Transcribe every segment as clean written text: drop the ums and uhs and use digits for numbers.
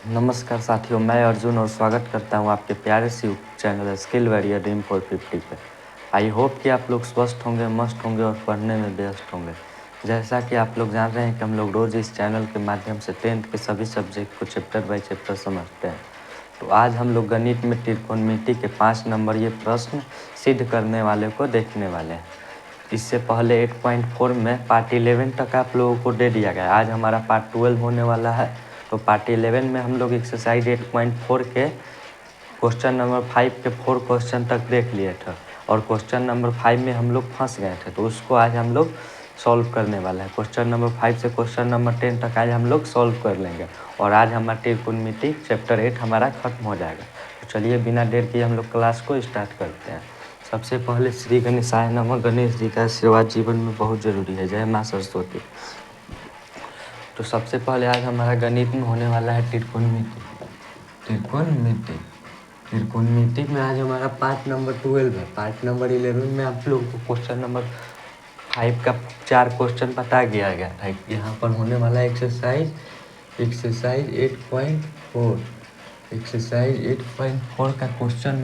नमस्कार साथियों, मैं अर्जुन और स्वागत करता हूं आपके प्यारे से YouTube channel skill warrior dream 450 पे। आई होप कि आप लोग स्वस्थ होंगे, मस्त होंगे और पढ़ने में व्यस्त होंगे। जैसा कि आप लोग जान रहे हैं कि हम लोग रोज़ इस चैनल के माध्यम से 10th के सभी सब्जेक्ट को चैप्टर बाई चैप्टर समझते हैं। तो आज हम लोग गणित में त्रिकोणमिति के 5 नंबर ये प्रश्न सिद्ध करने वाले को देखने वाले हैं। इससे पहले 8.4 में पार्ट 11 तक आप लोगों को दे दिया गया। आज हमारा पार्ट 12 होने वाला है। तो पार्ट 11 में हम लोग एक्सरसाइज 8.4 के क्वेश्चन नंबर 5 के 4 क्वेश्चन तक देख लिए थे और क्वेश्चन नंबर 5 में हम लोग फंस गए थे, तो उसको आज हम लोग सॉल्व करने वाले हैं। क्वेश्चन नंबर 5 से क्वेश्चन नंबर 10 तक आज हम लोग सॉल्व कर लेंगे और आज हमारा त्रिकोणमिति चैप्टर 8 हमारा खत्म हो जाएगा। तो चलिए बिना देर किए हम लोग क्लास को स्टार्ट करते हैं। सबसे पहले श्री गणेशाय नमः। गणेश जी का आशीर्वाद जीवन में बहुत जरूरी है। जय माँ सरस्वती। तो सबसे पहले आज हमारा गणित में होने वाला है त्रिकोणमिति। त्रिकोणमिति में आज हमारा पार्ट नंबर 12 है। पार्ट नंबर 11 में आप लोगों को क्वेश्चन नंबर 5 का 4 क्वेश्चन बता दिया गया था। यहाँ पर होने वाला एक्सरसाइज 8.4 एक्सरसाइज 8.4 का क्वेश्चन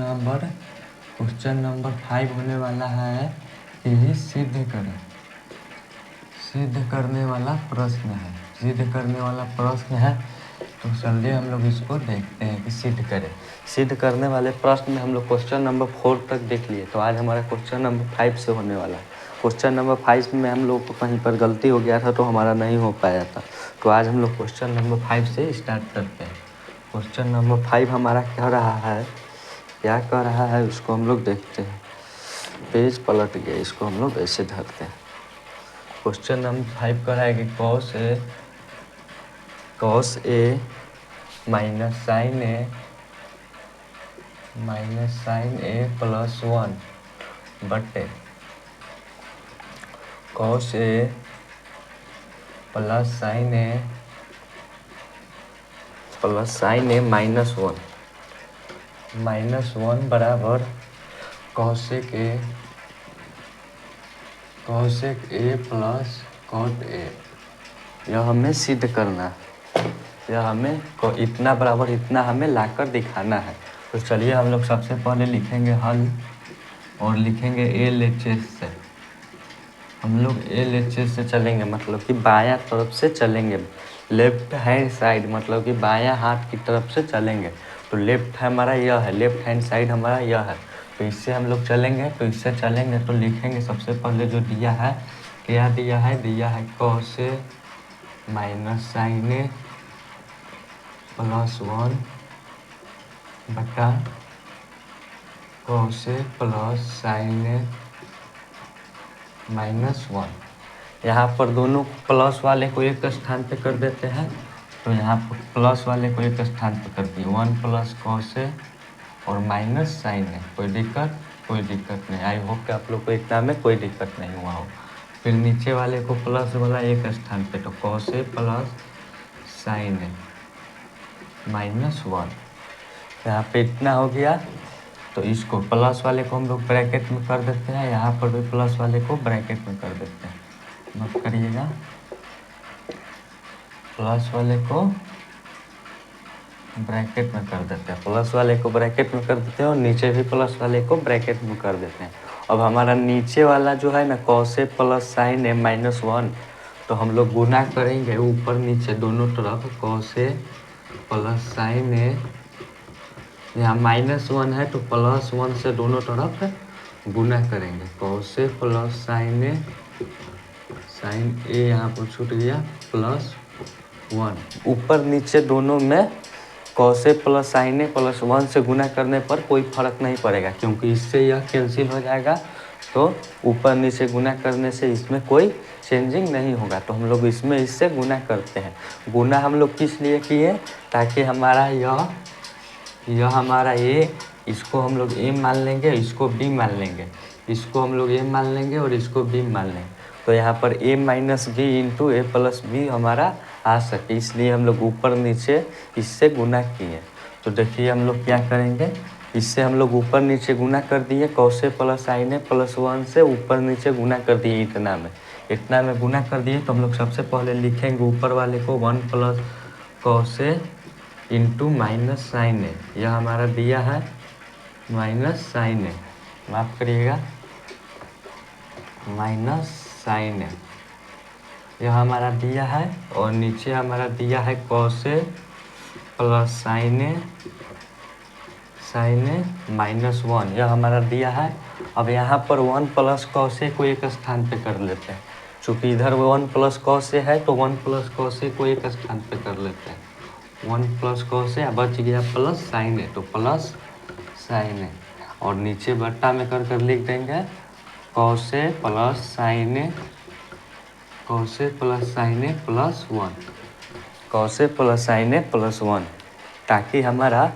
नंबर 5 होने वाला है कि सिद्ध करने वाला प्रश्न है। तो चलिए हम लोग इसको देखते हैं कि सिद्ध करने वाले प्रश्न में हम लोग क्वेश्चन नंबर 4 तक देख लिए। तो आज हमारा क्वेश्चन नंबर 5 से होने वाला है। क्वेश्चन नंबर 5 में हम लोग को कहीं पर गलती हो गया था तो हमारा नहीं हो पाया था। तो आज हम लोग क्वेश्चन नंबर 5 से स्टार्ट करते हैं। क्वेश्चन नंबर 5 हमारा क्या कह रहा है उसको हम लोग देखते हैं। पेज पलट गया, इसको हम लोग ऐसे धरते हैं। क्वेश्चन नंबर 5 कह रहा है कि cos A minus sine A plus 1 बटे cos A plus sine A minus 1 बराबर cosec A plus cot A। यह हमें सिद्ध करना है। इतना बराबर इतना हमें लाकर दिखाना है। तो चलिए हम लोग सबसे पहले लिखेंगे हल और लिखेंगे LHS से। हम लोग LHS से चलेंगे, मतलब कि बायां तरफ से चलेंगे। लेफ्ट हैंड साइड मतलब कि बायां हाथ की तरफ से चलेंगे। तो लेफ्ट हमारा यह है, लेफ्ट हैंड साइड हमारा यह है। तो इससे हम लोग चलेंगे। तो लिखेंगे सबसे पहले जो दिया है, क्या दिया है cos A minus sine A plus 1 बटा cos A plus sine A minus 1। यहाँ पर दोनों प्लस वाले को एक स्थान पे कर देते हैं। तो यहाँ पर प्लस वाले को एक स्थान पे कर दिए, 1 प्लस cos A और माइनस साइन A। कोई दिक्कत नहीं। आई होप कि आप लोग को एग्जाम में कोई दिक्कत नहीं हुआ हो। फिर नीचे वाले को प्लस वाला एक स्थान पे, तो cos A plus sine A minus 1। यहाँ पे इतना हो गया। तो इसको प्लस वाले को हम लोग ब्रैकेट में कर देते हैं, यहाँ पर भी प्लस वाले को ब्रैकेट में कर देते हैं। नोट करिएगा, प्लस वाले को ब्रैकेट में कर देते हैं, और नीचे भी प्लस वाले को ब्रैकेट में कर देते हैं। अब हमारा नीचे वाला जो है ना cos A plus sine A minus 1, तो हम लोग गुना करेंगे ऊपर नीचे दोनों तरफ। cos A plus sine A, यहाँ माइनस 1 है तो प्लस 1 से दोनों तरफ गुना करेंगे। cos A plus sine A यहाँ पर छूट गया प्लस 1। ऊपर नीचे दोनों में cos A plus sine A plus 1 से गुना करने पर कोई फर्क नहीं पड़ेगा, क्योंकि इससे यह कैंसिल हो जाएगा। तो ऊपर नीचे गुना करने से इसमें कोई चेंजिंग नहीं होगा। तो हम लोग इससे गुना करते हैं। गुना हम लोग किस लिए किए, ताकि हमारा यह हमारा A, इसको हम लोग A मान लेंगे, इसको B मान लेंगे, इसको हम लोग A मान लेंगे और इसको B मान लेंगे। तो यहाँ पर A minus B into A plus B हमारा आ सके, इसलिए हम लोग ऊपर नीचे इससे गुना किए। तो देखिए हम लोग क्या करेंगे, इससे हम लोग ऊपर नीचे गुना कर दिए। cos A plus sine A plus 1 से ऊपर नीचे गुना कर दिए, इतना में गुना कर दिए। तो हम लोग सबसे पहले लिखेंगे ऊपर वाले को 1 plus cos A into minus sine A, यह हमारा दिया है माइनस साइन ए, माफ करिएगा माइनस साइन ए, यह हमारा दिया है। और नीचे हमारा दिया है cos A plus sign A minus 1, यह हमारा दिया है। अब यहाँ पर 1 प्लस कॉस ए को एक स्थान पे कर लेते हैं, चूँकि इधर 1 प्लस कॉस ए है तो 1 प्लस कॉस ए को एक स्थान पे कर लेते हैं। 1 प्लस कॉस ए बच गया प्लस साइन ए, तो प्लस साइन ए, और नीचे बट्टा में कर लिख देंगे cos A plus sign A, cos A plus sign A plus 1, cos A plus sign A plus 1, ताकि हमारा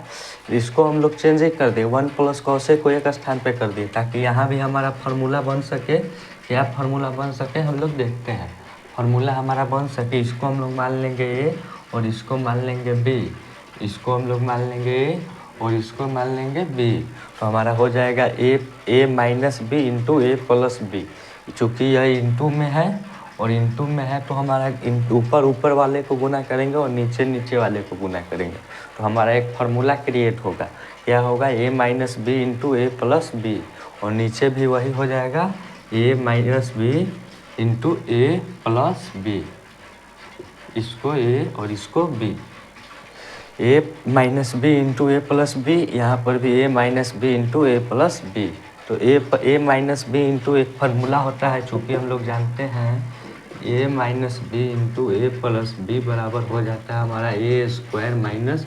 इसको हम लोग चेंज ही कर दिए, 1 प्लस कॉस ए को एक स्थान पे कर दिए, ताकि यहाँ भी हमारा फार्मूला बन सके। क्या फार्मूला बन सके हम लोग देखते हैं। फार्मूला हमारा बन सके, इसको हम लोग मान लेंगे ए और इसको मान लेंगे बी, इसको हम लोग मान लेंगे ए और इसको मान लेंगे बी, तो हमारा हो जाएगा ए माइनस बी इंटू ए प्लस बी। चूँकि यह इंटू में है और इंटू में है तो हमारा ऊपर वाले को गुना करेंगे और नीचे वाले को गुना करेंगे, तो हमारा एक फार्मूला क्रिएट होगा। क्या होगा ए माइनस बी इंटू ए प्लस बी, और नीचे भी वही हो जाएगा ए माइनस बी इंटू ए प्लस बी, इसको ए और इसको बी, ए माइनस बी इंटू ए प्लस बी, यहाँ पर भी ए माइनस बी इंटू ए प्लस बी। तो ए माइनस बी इंटू एक फार्मूला होता है, चूँकि हम लोग जानते हैं ए माइनस बी इंटू ए प्लस बी बराबर हो जाता है हमारा ए स्क्वायर माइनस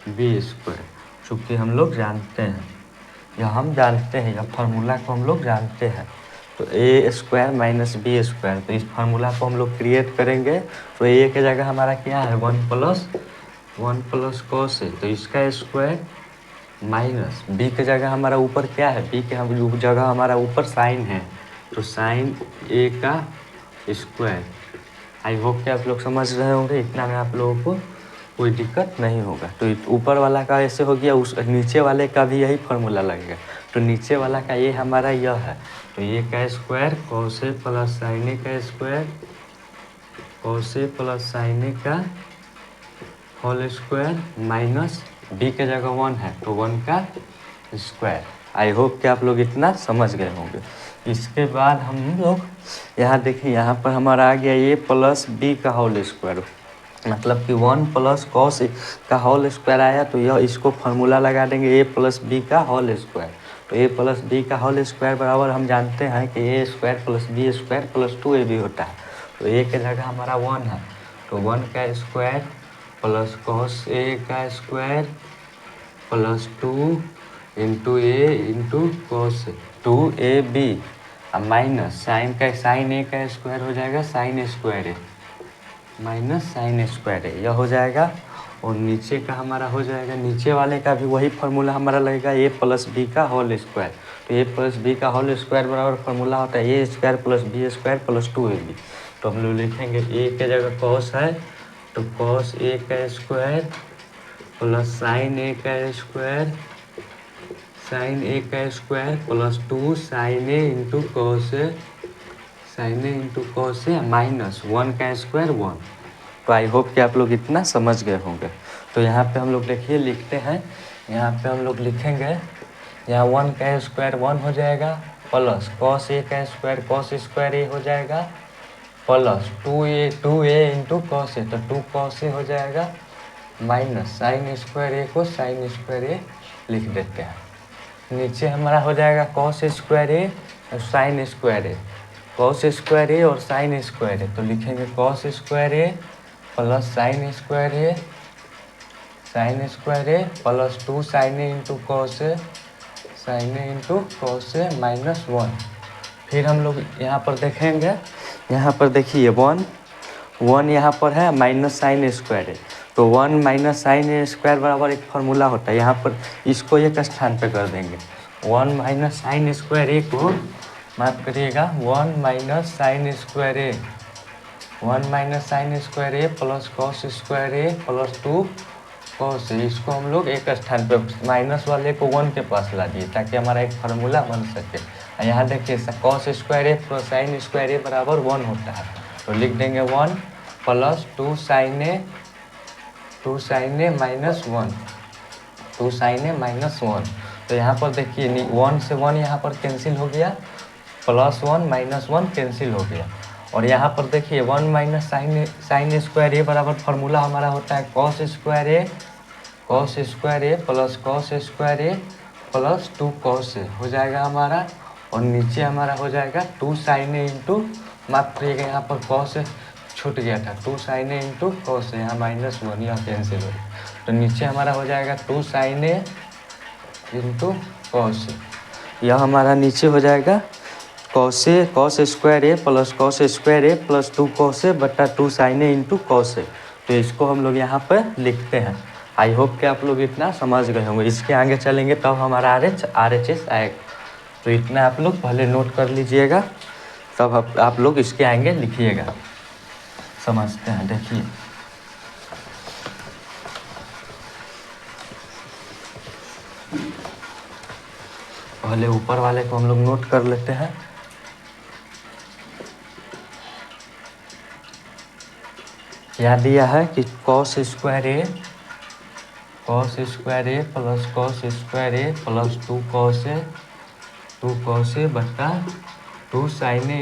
बी स्क्वायर, चूँकि हम लोग जानते हैं, या हम जानते हैं, या फार्मूला को हम लोग जानते हैं। तो ए स्क्वायर माइनस बी स्क्वायर, तो इस फार्मूला को हम लोग क्रिएट करेंगे। तो ए के जगह हमारा क्या है 1 प्लस कॉस ए, तो इसका स्क्वायर माइनस बी के जगह हमारा ऊपर क्या है, बी के हम जगह हमारा ऊपर साइन है, तो साइन ए का स्क्वायर। आई होप कि आप लोग समझ रहे होंगे, इतना में आप लोगों को कोई दिक्कत नहीं होगा। तो ऊपर वाला का ऐसे हो गया, उस नीचे वाले का भी यही फार्मूला लगेगा। तो नीचे वाला का ये हमारा यह है, तो ये का square cos A plus sign A का square, cos A plus sign A का होल स्क्वायर माइनस बी के जगह 1 है तो 1 का स्क्वायर। आई होप कि आप लोग इतना समझ गए होंगे। इसके बाद हम लोग यहाँ देखिए, यहाँ पर हमारा आ गया ए प्लस बी का होल स्क्वायर, मतलब कि 1 प्लस कॉस का होल स्क्वायर आया, तो यह इसको फार्मूला लगा देंगे ए प्लस बी का होल स्क्वायर। तो ए प्लस बी का होल स्क्वायर बराबर हम जानते हैं कि A square plus B square plus 2ab होता है। तो ए के जगह हमारा 1 है, तो 1 का स्क्वायर प्लस कॉस ए का square plus 2 into A into cos 2ab minus sine A का स्क्वायर हो जाएगा sine square A minus sine square A, यह हो जाएगा। और नीचे का हमारा हो जाएगा, नीचे वाले का भी वही फार्मूला हमारा लगेगा ए प्लस बी का होल स्क्वायर। तो ए प्लस बी का होल स्क्वायर बराबर फार्मूला होता है A square plus B square plus 2ab। तो हम लोग लिखेंगे ए के जगह कॉस है, तो कॉस ए का स्क्वायर प्लस साइन ए का square plus 2 sine A into cos A minus 1 का स्क्वायर 1। तो आई होप कि आप लोग इतना समझ गए होंगे। तो यहाँ पे हम लोग देखिए लिखते हैं, यहाँ पे हम लोग लिखेंगे, यहाँ 1 का स्क्वायर 1 हो जाएगा प्लस कॉस ए का स्क्वायर कॉस स्क्वायर ए हो जाएगा plus 2a into cos A, तो 2 कॉस ए हो जाएगा माइनस साइन स्क्वायर ए को साइन स्क्वायर ए लिख देते हैं। नीचे हमारा हो जाएगा कॉस स्क्वायर ए और साइन स्क्वायर ए, कॉस स्क्वायर ए और साइन स्क्वायर ए, तो लिखेंगे cos square A plus sine square A plus 2 sine A into cos A minus 1। फिर हम लोग यहाँ पर देखेंगे, यहाँ पर देखिए 1 यहाँ पर है माइनस साइन स्क्वायर है, तो 1 माइनस साइन स्क्वायर बराबर एक फार्मूला होता है, यहाँ पर इसको एक स्थान पे कर देंगे। 1 माइनस साइन स्क्वायर ए को माफ करिएगा 1 minus sine square A plus cos square A plus 2 cos, इसको हम लोग एक स्थान पे माइनस वाले को 1 के पास ला दिए ताकि हमारा एक फार्मूला बन सके। यहाँ देखिए cos square A plus sine square A बराबर 1 होता है, तो लिख देंगे 1 plus 2 sine A two sine A minus one, two sine A minus one. तो यहाँ पर देखिए 1 से 1 यहाँ पर कैंसिल हो गया, +1 -1 कैंसिल हो गया। और यहाँ पर देखिए 1 माइनस साइन स्क्वायर ए बराबर फार्मूला हमारा होता है cos square A plus cos square A plus 2 cos A हो जाएगा हमारा। और नीचे हमारा हो जाएगा 2 साइन ए इंटू, माफ करिएगा यहाँ पर कॉस छूट गया था, 2 sine A into cos A, यहाँ -1 यह कैंसिल हो गया। तो नीचे हमारा हो जाएगा 2 sine A into cos A, यह हमारा नीचे हो जाएगा cos square A plus square A plus 2 cos A बटा 2 sine A into cos A. तो इसको हम लोग यहाँ पर लिखते हैं। आई होप कि आप लोग इतना समझ गए होंगे। इसके आगे चलेंगे तब हमारा RHS आएगा। तो इतना आप लोग पहले नोट कर लीजिएगा, तब आप लोग इसके आगे लिखिएगा। समझते हैं, देखिए पहले ऊपर वाले को हम लोग नोट कर लेते हैं। क्या दिया है कि cos square A plus cos square A plus 2 cos A बटा 2 sine A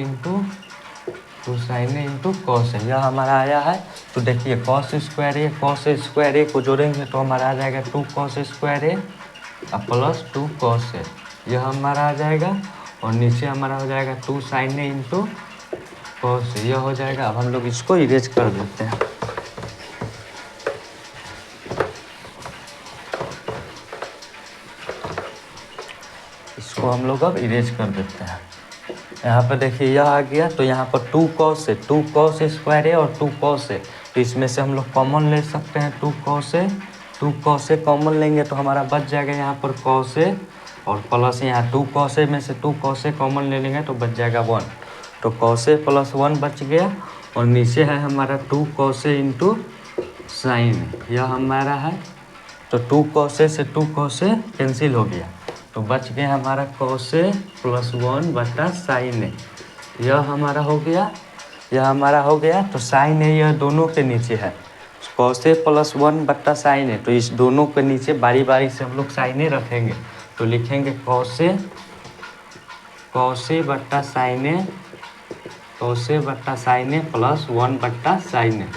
into cos A, यह हमारा आया है। तो देखिए कॉस स्क्वायर ए को जोड़ेंगे तो हमारा आ जाएगा 2 cos square A plus 2 cos A, यह हमारा आ जाएगा। और नीचे हमारा हो जाएगा 2 sine A into cos A, यह हो जाएगा। अब हम लोग इसको इरेज कर देते हैं। इसको हम लोग अब इरेज कर देते हैं। यहाँ पर देखिए यह आ गया, तो यहाँ पर 2 कॉस स्क्वायर ए और 2 कॉस ए, तो इसमें से हम लोग कॉमन ले सकते हैं। 2 कॉस ए कॉमन लेंगे तो हमारा बच जाएगा यहाँ पर कॉस ए, और प्लस यहाँ 2 कॉस ए में से 2 कॉस ए कॉमन ले लेंगे तो बच जाएगा 1। तो कॉस ए प्लस 1 बच गया। और नीचे है हमारा 2 कॉस ए इंटू साइन, यह हमारा है। तो 2 कॉस ए से 2 कॉस ए कैंसिल हो गया, तो बच गया हमारा कॉस ए प्लस 1 बटा साइन ए, यह हमारा हो गया। तो साइन ए यह दोनों के नीचे है, कॉस ए प्लस 1 बटा साइन ए, तो इस दोनों के नीचे बारी बारी से हम लोग साइन ए रखेंगे। तो लिखेंगे कॉस ए बटा साइन ए प्लस 1 बटा साइन ए,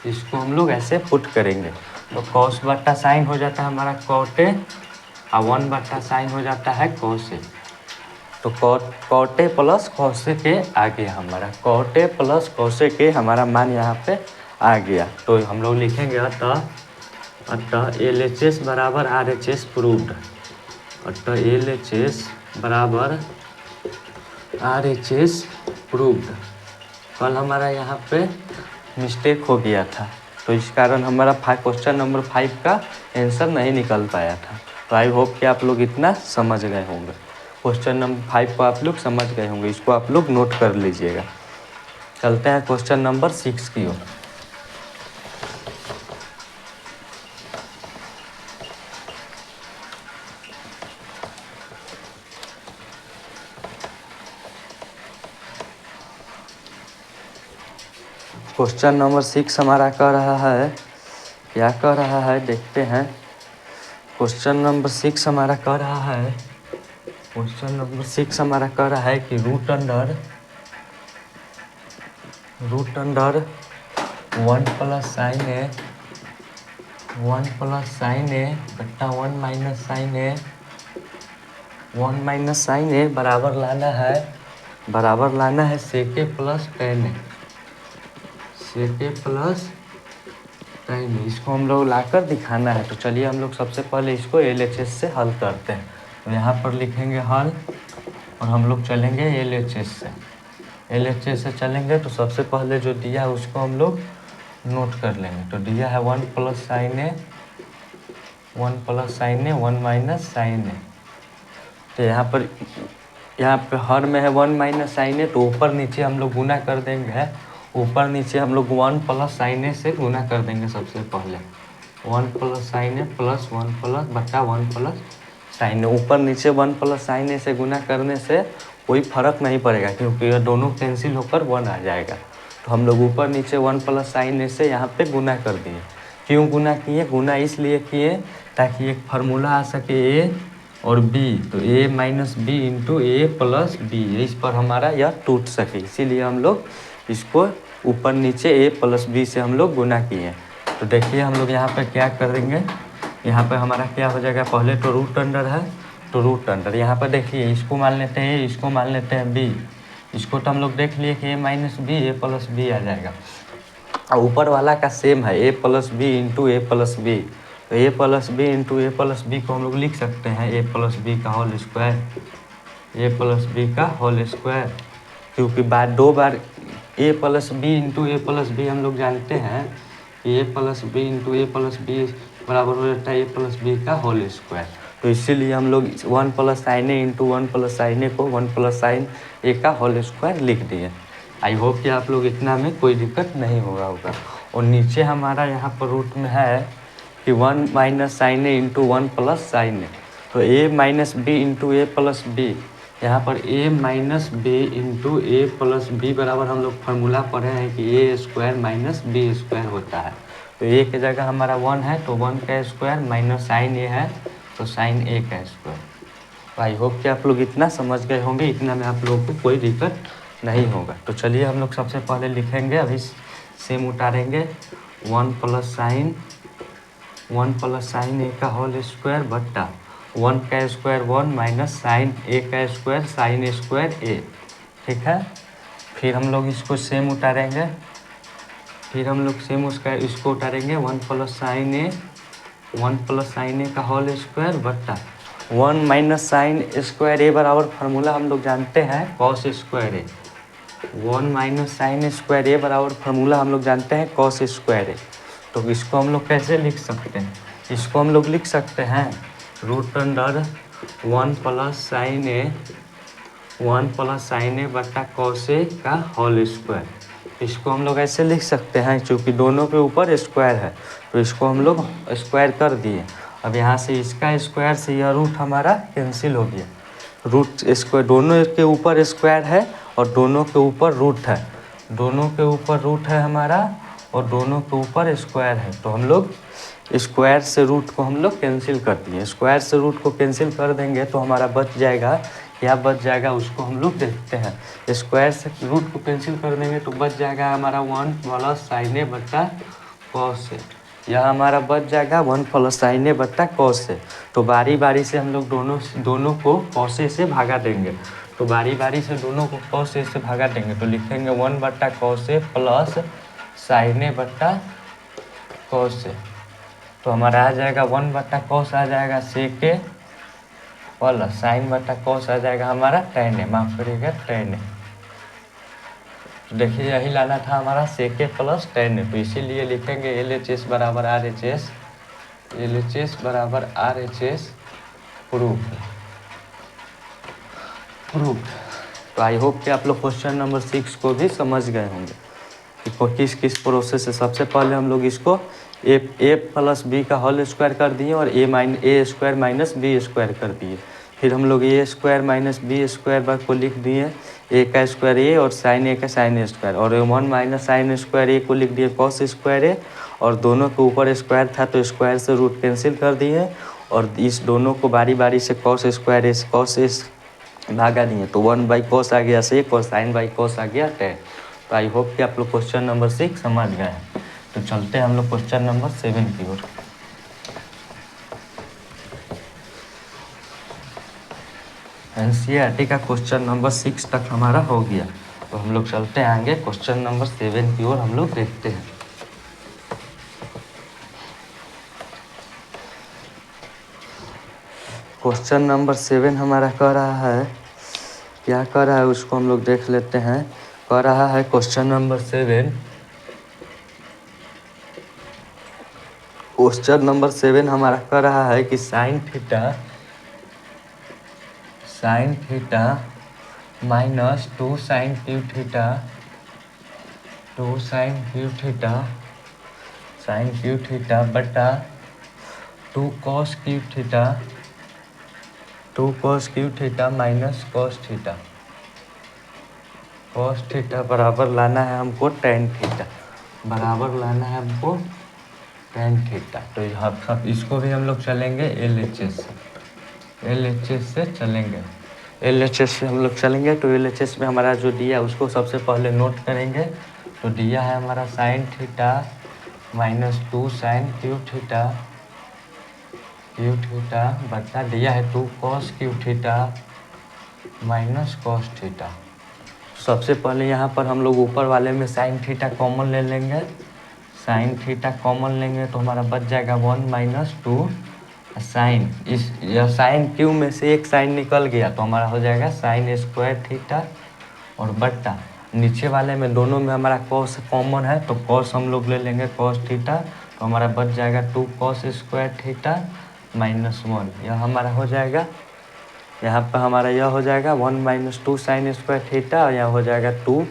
इसको हम लोग ऐसे पुट करेंगे। तो कॉस बटा साइन हो जाता है हमारा कॉट ए, और 1 बटा साइन हो जाता है कॉस ए। तो कॉट ए प्लस कॉस ए के आ गया हमारा, कॉट ए प्लस कॉस ए के हमारा मान यहाँ पे आ गया। तो हम लोग लिखेंगे अतः LHS बराबर RHS प्रूव्ड, अतः LHS बराबर RHS प्रूव्ड। कल हमारा यहाँ पे मिस्टेक हो गया था, तो इस कारण हमारा क्वेश्चन नंबर 5 का आंसर नहीं निकल पाया था। तो आई होप कि आप लोग इतना समझ गए होंगे। क्वेश्चन नंबर 5 को आप लोग समझ गए होंगे, इसको आप लोग नोट कर लीजिएगा। चलते हैं क्वेश्चन नंबर 6 की ओर। क्वेश्चन नंबर 6 हमारा कह रहा है, क्या कह रहा है देखते हैं। क्वेश्चन नंबर 6 हमारा कह रहा है कि रूट अंडर 1 प्लस साइन ए बट्टा 1 माइनस साइन ए बराबर लाना है सेक ए प्लस टेन ए, इसको हम लोग लाकर दिखाना है। तो चलिए हम लोग सबसे पहले इसको LHS से हल करते हैं। तो यहाँ पर लिखेंगे हल, और हम लोग चलेंगे LHS से चलेंगे। तो सबसे पहले जो दिया है उसको हम लोग नोट कर लेंगे। तो दिया है 1 प्लस साइन ए 1 माइनस साइन ए। तो यहाँ पे हर में है 1 माइनस साइन ए, तो ऊपर नीचे हम लोग गुना कर देंगे। ऊपर नीचे हम लोग 1 प्लस साइन ए से गुना कर देंगे। सबसे पहले 1 plus sign A plus 1 plus बटा 1 प्लस साइन ए। ऊपर नीचे 1 प्लस साइन ए से गुना करने से कोई फर्क नहीं पड़ेगा, क्योंकि ये दोनों कैंसिल होकर 1 आ जाएगा। तो हम लोग ऊपर नीचे 1 प्लस साइन ए से यहाँ पे गुना कर दिए, क्यों गुना किए? गुना इसलिए किए ताकि एक फार्मूला आ सके ए और बी, तो ए माइनस बी इंटू ए प्लस बी, इस पर हमारा यह टूट सके, इसीलिए हम लोग इसको ऊपर नीचे ए प्लस बी से हम लोग गुना किए। तो देखिए हम लोग यहाँ पे क्या करेंगे, यहाँ पे हमारा क्या हो जाएगा, पहले तो रूट अंडर है तो रूट अंडर, यहाँ पर देखिए इसको मान लेते हैं, इसको मान लेते हैं बी, इसको तो हम लोग देख लिए कि ए माइनस बी ए प्लस बी आ जाएगा। और ऊपर वाला का सेम है ए प्लस बी इंटू ए प्लस बी, तो A plus B into A plus B को हम लोग लिख सकते हैं ए प्लस बी का whole square, A plus B का होल स्क्वायर, क्योंकि दो बार ए प्लस बी इंटू ए प्लस बी हम लोग जानते हैं कि ए प्लस बी इंटू ए प्लस बी बराबर हो जाता है ए प्लस बी का होल स्क्वायर। तो इसीलिए हम लोग 1 plus sign A into 1 plus sign ए को 1 प्लस साइन ए का होल स्क्वायर लिख दिए। आई होप कि आप लोग इतना में कोई दिक्कत नहीं होगा। और नीचे हमारा यहाँ पर रूट में है कि 1 minus sine A into 1 plus sign ए, तो ए माइनस बी इंटू ए प्लस बी, यहाँ पर ए माइनस बी इंटू ए प्लस बी बराबर हम लोग फार्मूला पढ़े हैं कि A square minus B square होता है। तो ए की जगह हमारा 1 है तो 1 का स्क्वायर माइनस साइन ए है तो साइन ए का स्क्वायर। तो आई होप कि आप लोग इतना समझ गए होंगे, इतना में आप लोगों को कोई दिक्कत नहीं होगा। तो चलिए हम लोग सबसे पहले लिखेंगे, अभी सेम उतारेंगे 1 प्लस साइन ए का होल स्क्वायर बट्टा 1 का स्क्वायर 1 माइनस साइन ए का स्क्वायर साइन स्क्वायर ए, ठीक है। फिर हम लोग इसको सेम उतारेंगे, फिर हम लोग सेम इसको उतारेंगे 1 प्लस साइन ए का होल स्क्वायर बट्टा 1 माइनस साइन स्क्वायर ए बराबर फार्मूला हम लोग जानते हैं cos square A, 1 minus sine square A बराबर फार्मूला हम लोग जानते हैं कॉस स्क्वायर ए। तो इसको हम लोग कैसे लिख सकते हैं, इसको हम लोग लिख सकते हैं रूट अंडर 1 प्लस साइन ए बट्टा कॉस ए का होल स्क्वायर। इसको हम लोग ऐसे लिख सकते हैं, क्योंकि दोनों के ऊपर स्क्वायर है तो इसको हम लोग स्क्वायर कर दिए। अब यहाँ से इसका स्क्वायर से यह रूट हमारा कैंसिल हो गया, रूट स्क्वायर दोनों के ऊपर स्क्वायर है और दोनों के ऊपर रूट है, दोनों के ऊपर रूट है हमारा और दोनों के ऊपर स्क्वायर है। तो हम लोग स्क्वायर से रूट को हम लोग कैंसिल कर दिए, स्क्वायर से रूट को कैंसिल कर देंगे तो हमारा बच जाएगा, क्या बच जाएगा उसको हम लोग देखते हैं। स्क्वायर से रूट को कैंसिल कर देंगे तो बच जाएगा हमारा 1 प्लस साइन ए बट्टा कॉस ए, यह हमारा बच जाएगा 1 प्लस साइन ए बट्टा कॉस ए। तो बारी बारी से हम लोग दोनों को कॉस ए से भागा देंगे, तो बारी बारी से दोनों को कॉस ए से भागा देंगे तो लिखेंगे 1 बट्टा कॉस ए प्लस साइन ए बट्टा कॉस ए। तो हमारा आ जाएगा 1 बट्टा कॉस आ जाएगा सेक ए प्लस साइन बट्टा कॉस आ जाएगा हमारा टेन ए, माफ करिएगा टेन ए। तो देखिए यही लाना था हमारा सेक ए प्लस टेन ए, तो इसीलिए लिखेंगे एल एच एस बराबर R H S, L H S बराबर आर एच एस प्रूफ। तो आई होप कि आप लोग क्वेश्चन नंबर 6 को भी समझ गए होंगे कि किस प्रोसेस से। सबसे पहले हम लोग इसको ए प्लस बी का होल स्क्वायर कर दिए और ए स्क्वायर माइनस बी स्क्वायर कर दिए। फिर हम लोग ए स्क्वायर माइनस बी स्क्वायर को लिख दिए ए का स्क्वायर ए और साइन ए का साइन ए स्क्वायर, और 1 माइनस साइन स्क्वायर ए को लिख दिए कॉस स्क्वायर ए, और दोनों के ऊपर स्क्वायर था तो स्क्वायर से रूट कैंसिल कर दिए और इस दोनों को बारी बारी से cos square A cos A भागा दिए, तो 1 बाई कॉस आ गया सेक और साइन बाई कॉस आ गया टेन। तो आई होप कि आप लोग क्वेश्चन नंबर 6 समझ गए हैं। तो चलते हैं हम लोग क्वेश्चन नंबर 7 की ओर। एनसीईआरटी का क्वेश्चन नंबर 6 तक हमारा हो गया, तो हम लोग चलते हैं आगे क्वेश्चन नंबर 7 की ओर हम लोग देखते हैं। क्वेश्चन नंबर 7 हमारा कह रहा है, क्या कह रहा है उसको हम लोग देख लेते हैं। कह रहा है क्वेश्चन नंबर 7, क्वेश्चन नंबर 7 हमारा कह रहा है कि sine theta minus 2 sine cube theta बटा 2 cos cube theta minus cos theta बराबर लाना है हमको टेन थीटा, बराबर लाना है हमको टेन थीटा। तो सब इसको भी हम लोग चलेंगे LHS से, LHS से चलेंगे, LHS से हम लोग चलेंगे। तो LHS में हमारा जो दिया है उसको सबसे पहले नोट करेंगे। तो दिया है हमारा sine theta -2 sine cube theta बता दिया है 2 cos cube theta minus cos theta. सबसे पहले यहाँ पर हम लोग ऊपर वाले में साइन थीटा कॉमन ले लेंगे। साइन थीटा कॉमन लेंगे तो हमारा बच जाएगा 1 - 2 साइन, इस साइन क्यू में से एक साइन निकल गया तो हमारा हो जाएगा साइन स्क्वायर थीटा, और बट्टा नीचे वाले में दोनों में हमारा कॉस कॉमन है तो कॉस हम लोग ले लेंगे कॉस थीटा। तो हमारा बच जाएगा 2 कॉस स्क्वायर थीटा -1, यह हमारा हो जाएगा। यहाँ पर हमारा यह हो जाएगा 1 - 2 साइन स्क्वायर थीटा, और यहाँ हो जाएगा 2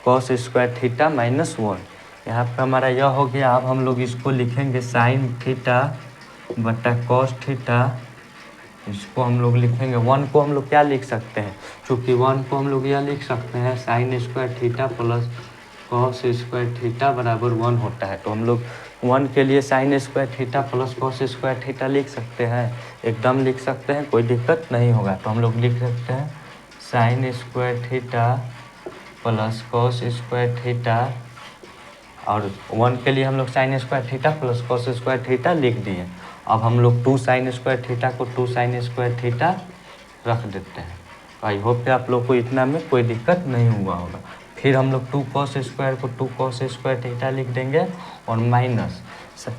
कॉस स्क्वायर थीटा -1। यहाँ पर हमारा यह हो गया। अब हम लोग इसको लिखेंगे साइन थीटा बटा कॉस थीटा। इसको हम लोग लिखेंगे 1 को हम लोग क्या लिख सकते हैं, चूँकि 1 को हम लोग यह लिख सकते हैं sine square theta plus cos square theta बराबर 1 होता है। तो हम लोग 1 के लिए sine square theta plus cos square theta लिख सकते हैं, एकदम लिख सकते हैं, कोई दिक्कत नहीं होगा। तो हम लोग लिख सकते हैं sine square theta plus cos square theta, और 1 के लिए हम लोग sine square theta plus cos square theta लिख दिए। अब हम लोग 2 साइन स्क्वायर थीटा को 2 साइन स्क्वायर थीटा रख देते हैं। तो आई होप कि आप लोग को इतना में कोई दिक्कत नहीं हुआ होगा। फिर हम लोग 2 कॉस स्क्वायर को 2 कॉस स्क्वायर थीटा लिख देंगे, और माइनस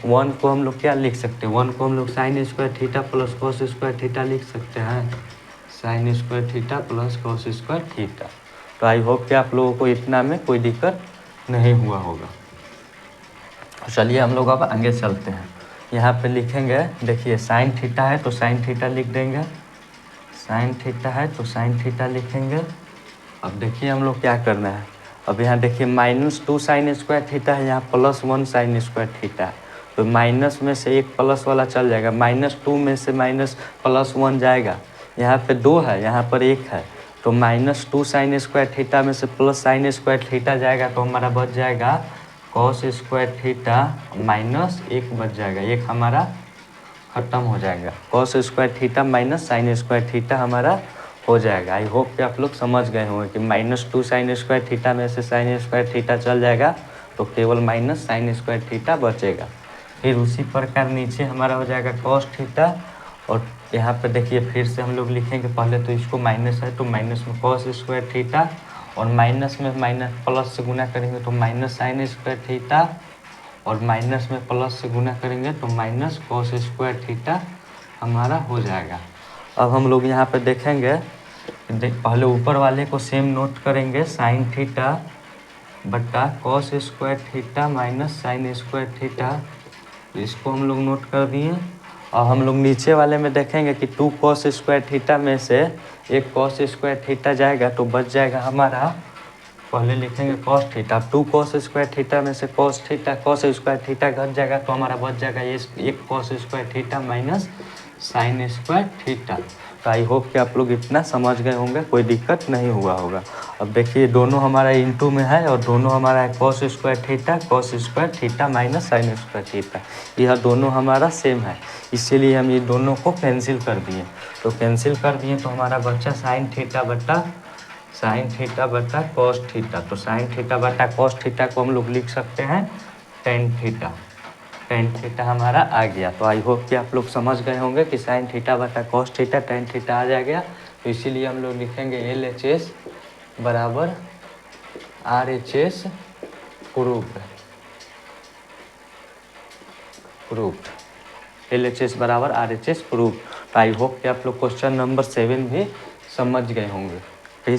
1 को हम लोग क्या लिख सकते हैं, 1 को हम लोग sine square theta plus cos square theta लिख सकते हैं, sine square theta plus cos square theta. तो आई होप कि आप लोगों को इतना में कोई दिक्कत नहीं हुआ होगा। चलिए हम लोग अब आगे चलते हैं। यहाँ पे लिखेंगे, देखिए साइन थीटा है तो साइन थीटा लिख देंगे, साइन थीटा है तो साइन थीटा लिखेंगे। अब देखिए हम लोग क्या करना है। अब यहाँ देखिए -2 साइन स्क्वायर थीटा है, यहाँ +1 साइन स्क्वायर थीटा है। तो माइनस में से एक प्लस वाला चल जाएगा, -2 में से +1 जाएगा। यहाँ पे 2 है, यहाँ पर 1 है, तो -2 साइन स्क्वायर थीटा में से प्लस साइन स्क्वायर थीटा जाएगा तो हमारा बच जाएगा कॉस स्क्वायर थीटा -1 बच जाएगा, एक हमारा ख़त्म हो जाएगा। Cos square theta minus sine square theta हमारा हो जाएगा। आई होप कि आप लोग समझ गए होंगे कि -2 साइन स्क्वायर थीटा में से साइन स्क्वायर थीटा चल जाएगा तो केवल माइनस साइन स्क्वायर थीटा बचेगा। फिर उसी प्रकार नीचे हमारा हो जाएगा कॉस थीटा, और यहाँ पे देखिए फिर से हम लोग लिखेंगे, पहले तो इसको माइनस है तो माइनस में कॉस स्क्वायर थीटा, और माइनस में माइनस प्लस से गुना करेंगे तो माइनस साइन स्क्वायर थीटा, और माइनस में प्लस से गुना करेंगे तो माइनस कॉस स्क्वायर थीटा हमारा हो जाएगा। अब हम लोग यहाँ पे देखेंगे, पहले ऊपर वाले को सेम नोट करेंगे, साइन थीटा बटा cos square theta minus sine square theta, इसको हम लोग नोट कर दिए। और हम लोग नीचे वाले में देखेंगे कि 2 कॉस स्क्वायर थीटा में से एक कॉस स्क्वायर थीटा जाएगा तो बच जाएगा हमारा, पहले लिखेंगे cos theta. 2 cos square theta में से कॉस स्क्वायर थीटा घट जाएगा तो हमारा बच जाएगा एक cos square theta minus sine square theta. तो आई होप कि आप लोग इतना समझ गए होंगे, कोई दिक्कत नहीं हुआ होगा। अब देखिए दोनों हमारा इंटू में है और दोनों हमारा है cos square theta minus sine square theta, यह दोनों हमारा सेम है, इसीलिए हम ये दोनों को कैंसिल कर दिए। तो कैंसिल कर दिए तो हमारा बच्चा साइन थीटा बटा कॉस थीटा। तो साइन थीटा बटा कॉस थीटा को हम लोग लिख सकते हैं टेन थीटा हमारा आ गया। तो आई होप कि आप लोग समझ गए होंगे कि साइन थीटा बटा कॉस थीटा टेन थीटा आ जाएगा। तो इसीलिए हम लोग लिखेंगे LHS बराबर RHS प्रूफ्ड, LHS बराबर RHS प्रूफ्ड। तो आई होप कि आप लोग क्वेश्चन नंबर 7 भी समझ गए होंगे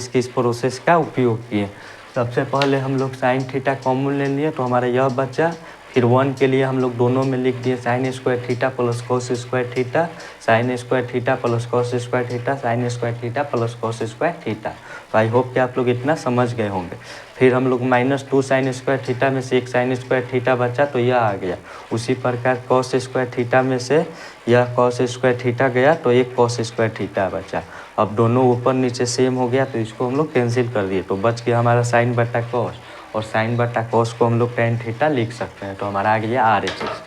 किस प्रोसेस का उपयोग किए। सबसे पहले हम लोग साइन थीटा कॉमन ले लिए तो हमारा यह बचा। फिर 1 के लिए हम लोग दोनों में लिख दिए sine square theta plus cos square theta, sine square theta plus cos square theta, sine square theta plus cos square theta. तो आई होप कि आप लोग इतना समझ गए होंगे। फिर हम लोग -2 साइन स्क्वायर थीटा में से एक साइन स्क्वायर थीटा बचा तो यह आ गया। उसी प्रकार कॉस स्क्वायर थीटा में से यह कॉस स्क्वायर थीटा गया तो एक कॉस स्क्वायर थीटा बचा। अब दोनों ऊपर नीचे सेम हो गया तो इसको हम लोग कैंसिल कर दिए, तो बच गया हमारा साइन बटा कॉस, और साइन बटा कॉस को हम लोग टेन थीटा लिख सकते हैं। तो हमारा आ गया RHS।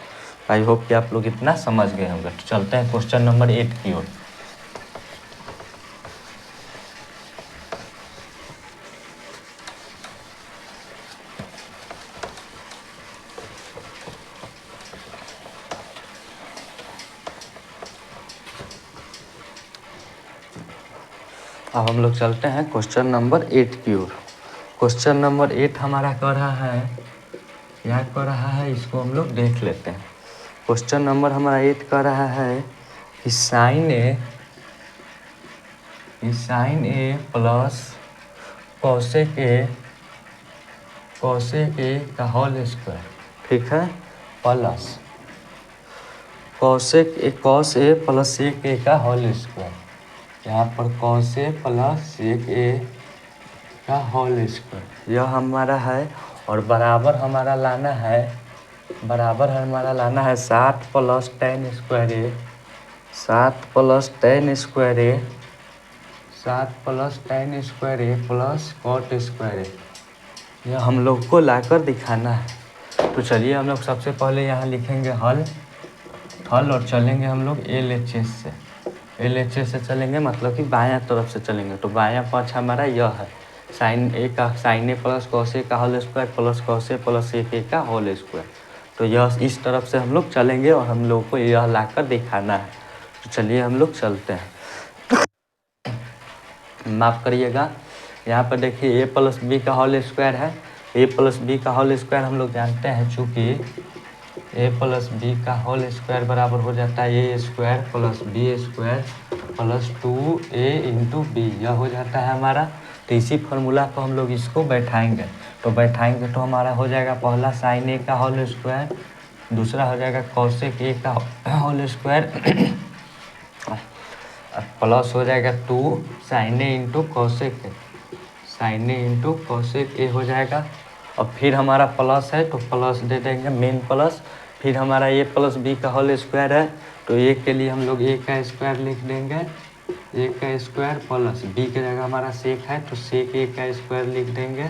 आई होप कि आप लोग इतना समझ गए होंगे। तो चलते हैं क्वेश्चन नंबर 8 की ओर। अब हम लोग चलते हैं क्वेश्चन नंबर 8 की ओर। क्वेश्चन नंबर 8 हमारा कह रहा है, क्या कह रहा है इसको हम लोग देख लेते हैं। क्वेश्चन नंबर हमारा 8 कह रहा है कि sine A plus cosec A का होल स्क्वायर, ठीक है, plus cos A plus sec A का होल स्क्वायर। यहाँ पर cos A plus sec A का होल स्क्वायर यह हमारा है, और बराबर हमारा लाना है 7 plus tan square A, 7 plus tan square A plus cot square A, यह हम लोग को लाकर दिखाना है। तो चलिए हम लोग सबसे पहले यहाँ लिखेंगे हल और चलेंगे हम लोग LHS से चलेंगे, मतलब कि बायां तरफ से चलेंगे। तो बायां पक्ष हमारा यह है, sign A plus cos A का whole square plus cos A plus sec A का होल स्क्वायर। तो यह इस तरफ से हम लोग चलेंगे और हम लोग को यह लाकर दिखाना है। तो चलिए हम लोग चलते हैं। माफ़ करिएगा, यहाँ पर देखिए a प्लस बी का होल स्क्वायर है। a प्लस बी का होल स्क्वायर हम लोग जानते हैं, चूँकि a प्लस बी का होल स्क्वायर बराबर हो जाता है a square plus B square plus 2a into B, यह हो जाता है हमारा। तो इसी फार्मूला को हम लोग इसको बैठाएंगे। तो हमारा हो जाएगा पहला साइन ए का होल स्क्वायर, दूसरा हो जाएगा कॉसेक ए का होल स्क्वायर प्लस हो जाएगा 2 sine A into cosec A हो जाएगा। और फिर हमारा प्लस है तो प्लस दे देंगे मेन प्लस। फिर हमारा ए प्लस बी का होल स्क्वायर है, तो ए के लिए हम लोग ए का स्क्वायर लिख देंगे, ए का स्क्वायर प्लस बी की जगह हमारा सेक है तो सेक ए का स्क्वायर लिख देंगे,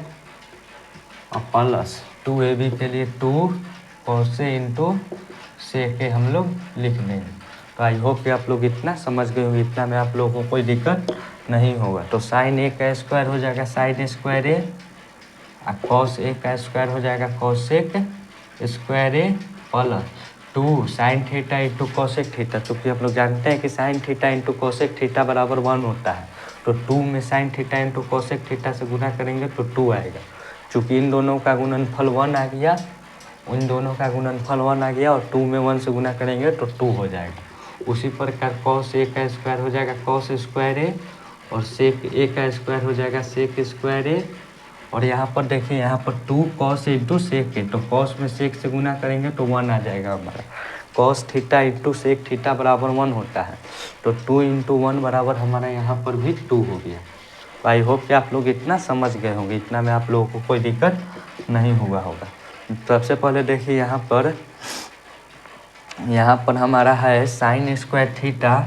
और प्लस 2ab के लिए 2 कॉस ए इंटू सेक ए हम लोग लिख देंगे। तो आई होप कि आप लोग इतना समझ गए होंगे, इतना में आप लोगों को कोई दिक्कत नहीं होगा। तो साइन ए का स्क्वायर हो जाएगा साइन स्क्वायर ए, और कॉस ए का स्क्वायर हो जाएगा cosec square A plus 2 sine theta into cosec theta. चूँकि आप लोग जानते हैं कि sine theta into cosec theta बराबर 1 होता है, तो 2 में sine theta into cosec theta से गुना करेंगे तो 2 आएगा। चूँकि इन दोनों का गुणनफल 1 आ गया, और 2 में 1 से गुना करेंगे तो 2 हो जाएगा। उसी प्रकार कॉस ए का स्क्वायर हो जाएगा कॉस स्क्वायर ए, और सेक ए का स्क्वायर हो जाएगा सेक स्क्वायर ए। और यहाँ पर देखिए, यहाँ पर 2 कॉस इंटू सेक ए, तो कॉस में सेक से गुना करेंगे तो 1 आ जाएगा हमारा। Cos theta into sec theta बराबर 1 होता है, तो 2 इंटू 1 बराबर हमारा यहाँ पर भी 2 हो गया। तो आई होप कि आप लोग इतना समझ गए होंगे, इतना में आप लोगों को कोई दिक्कत नहीं हुआ होगा। सबसे पहले देखिए यहाँ पर हमारा है sine square theta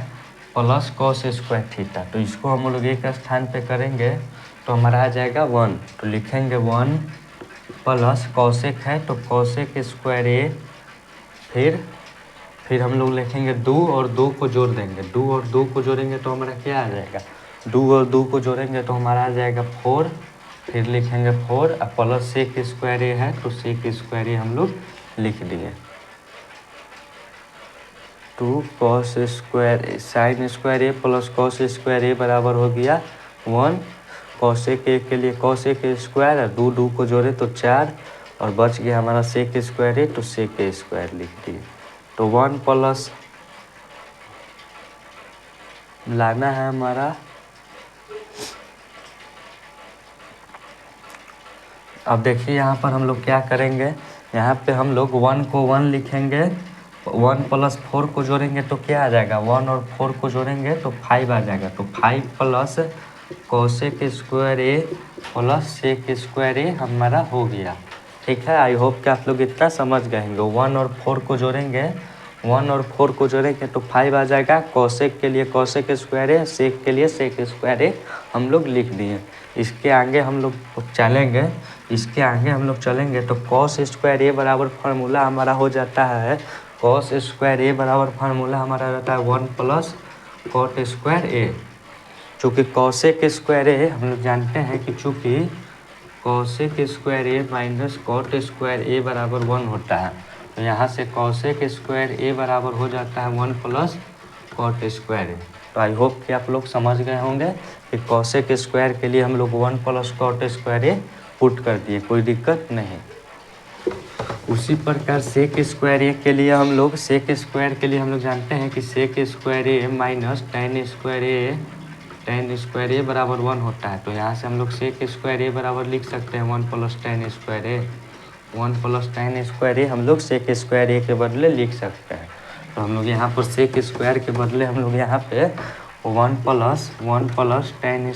plus cos square theta. तो इसको हम लोग एक स्थान पे करेंगे तो हमारा आ जाएगा 1। तो लिखेंगे 1 प्लस कॉसेक है तो कॉसेक स्क्वायर ए, फिर हम लोग लिखेंगे 2 और 2 को जोड़ देंगे। 2 और 2 को जोड़ेंगे तो हमारा क्या आ जाएगा, 2 और 2 को जोड़ेंगे तो हमारा आ जाएगा 4। फिर लिखेंगे 4 और प्लस सेक स्क्वायर ए है तो सेक स्क्वायर ए हम लोग लिख दिए। 2 cos square sine square A plus cos square A बराबर हो गया 1। कॉसेक ए के लिए कॉसेक स्क्वायर है, 2 2 को जोड़े तो 4, और बच गया हमारा सेक स्क्वायर ए तो सेक स्क्वायर लिख दिए। तो 1 प्लस लाना है हमारा, अब देखिए यहाँ पर हम लोग क्या करेंगे, यहाँ पे हम लोग 1 को 1 लिखेंगे, 1 प्लस 4 को जोड़ेंगे तो क्या आ जाएगा, 1 और 4 को जोड़ेंगे तो 5 आ जाएगा। तो 5 plus cosec square A plus sec square ए हमारा हो गया। ठीक है, आई होप कि आप लोग इतना समझ गए होंगे। 1 और 4 को जोड़ेंगे, 1 और 4 को जोड़ेंगे तो 5 आ जाएगा। कॉसेक के लिए कॉसेक स्क्वायर ए, सेक के लिए सेक स्क्वायर ए हम लोग लिख दिए। इसके आगे हम लोग चलेंगे तो कॉस स्क्वायर ए बराबर फार्मूला हमारा हो जाता है कॉस स्क्वायर ए बराबर फार्मूला हमारा रहता है 1 प्लस कॉट स्क्वायर ए। चूँकि कॉसेक स्क्वायर ए हम लोग जानते हैं कि चूँकि cosec square A minus cot square A बराबर 1 होता है, तो यहाँ से कॉसेक स्क्वायर ए बराबर हो जाता है 1 प्लस कॉट स्क्वायर ए। तो आई होप कि आप लोग समझ गए होंगे कि कॉसेक स्क्वायर के लिए हम लोग 1 प्लस कॉट स्क्वायर ए पुट कर दिए, कोई दिक्कत नहीं। उसी प्रकार सेक स्क्वायर ए के लिए हम लोग जानते हैं कि sec square A minus ten square A बराबर 1 होता है। तो यहाँ से हम लोग सेक स्क्वायर ए बराबर लिख सकते हैं 1 प्लस टेन स्क्वायर ए। 1 प्लस टेन स्क्वायर ए हम लोग सेक स्क्वायर ए के बदले लिख सकते हैं। तो हम लोग यहाँ पर सेक स्क्वायर के बदले हम लोग यहाँ पे 1 प्लस टेन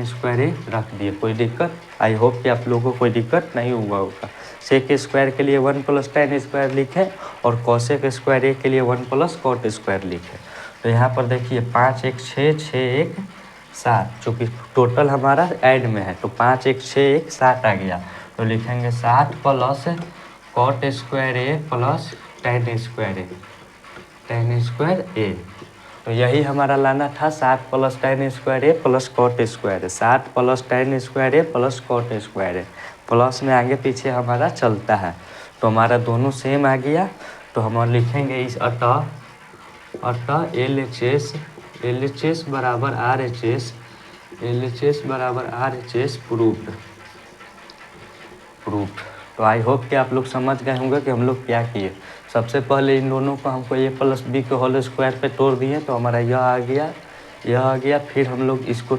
स्क्वायर ए रख दिए, कोई दिक्कत। आई होप कि आप लोगों को कोई दिक्कत नहीं हुआ होगा। सेक स्क्वायर के लिए 1 प्लस टेन स्क्वायर लिखें और कॉसेक स्क्वायर ए के लिए 1 प्लस कॉट स्क्वायर लिखें। तो यहाँ पर देखिए 5 1 6 6 1 7, चूँकि टोटल हमारा ऐड में है तो 5 1 6 1 7 आ गया। तो लिखेंगे 7 plus cot square A plus tan square ए। तो यही हमारा लाना था 7 plus tan square A plus cot square A. 7 plus tan square A plus cot square A, plus में आगे पीछे हमारा चलता है। तो हमारा दोनों सेम आ गया। तो हम लिखेंगे इस अतः एल एच एस बराबर आर एच एस प्रूफ्ड। तो आई होप कि आप लोग समझ गए होंगे कि हम लोग क्या किए। सबसे पहले इन दोनों को हमको ए प्लस बी के होल स्क्वायर पे तोड़ दिए, तो हमारा यह आ गया। फिर हम लोग इसको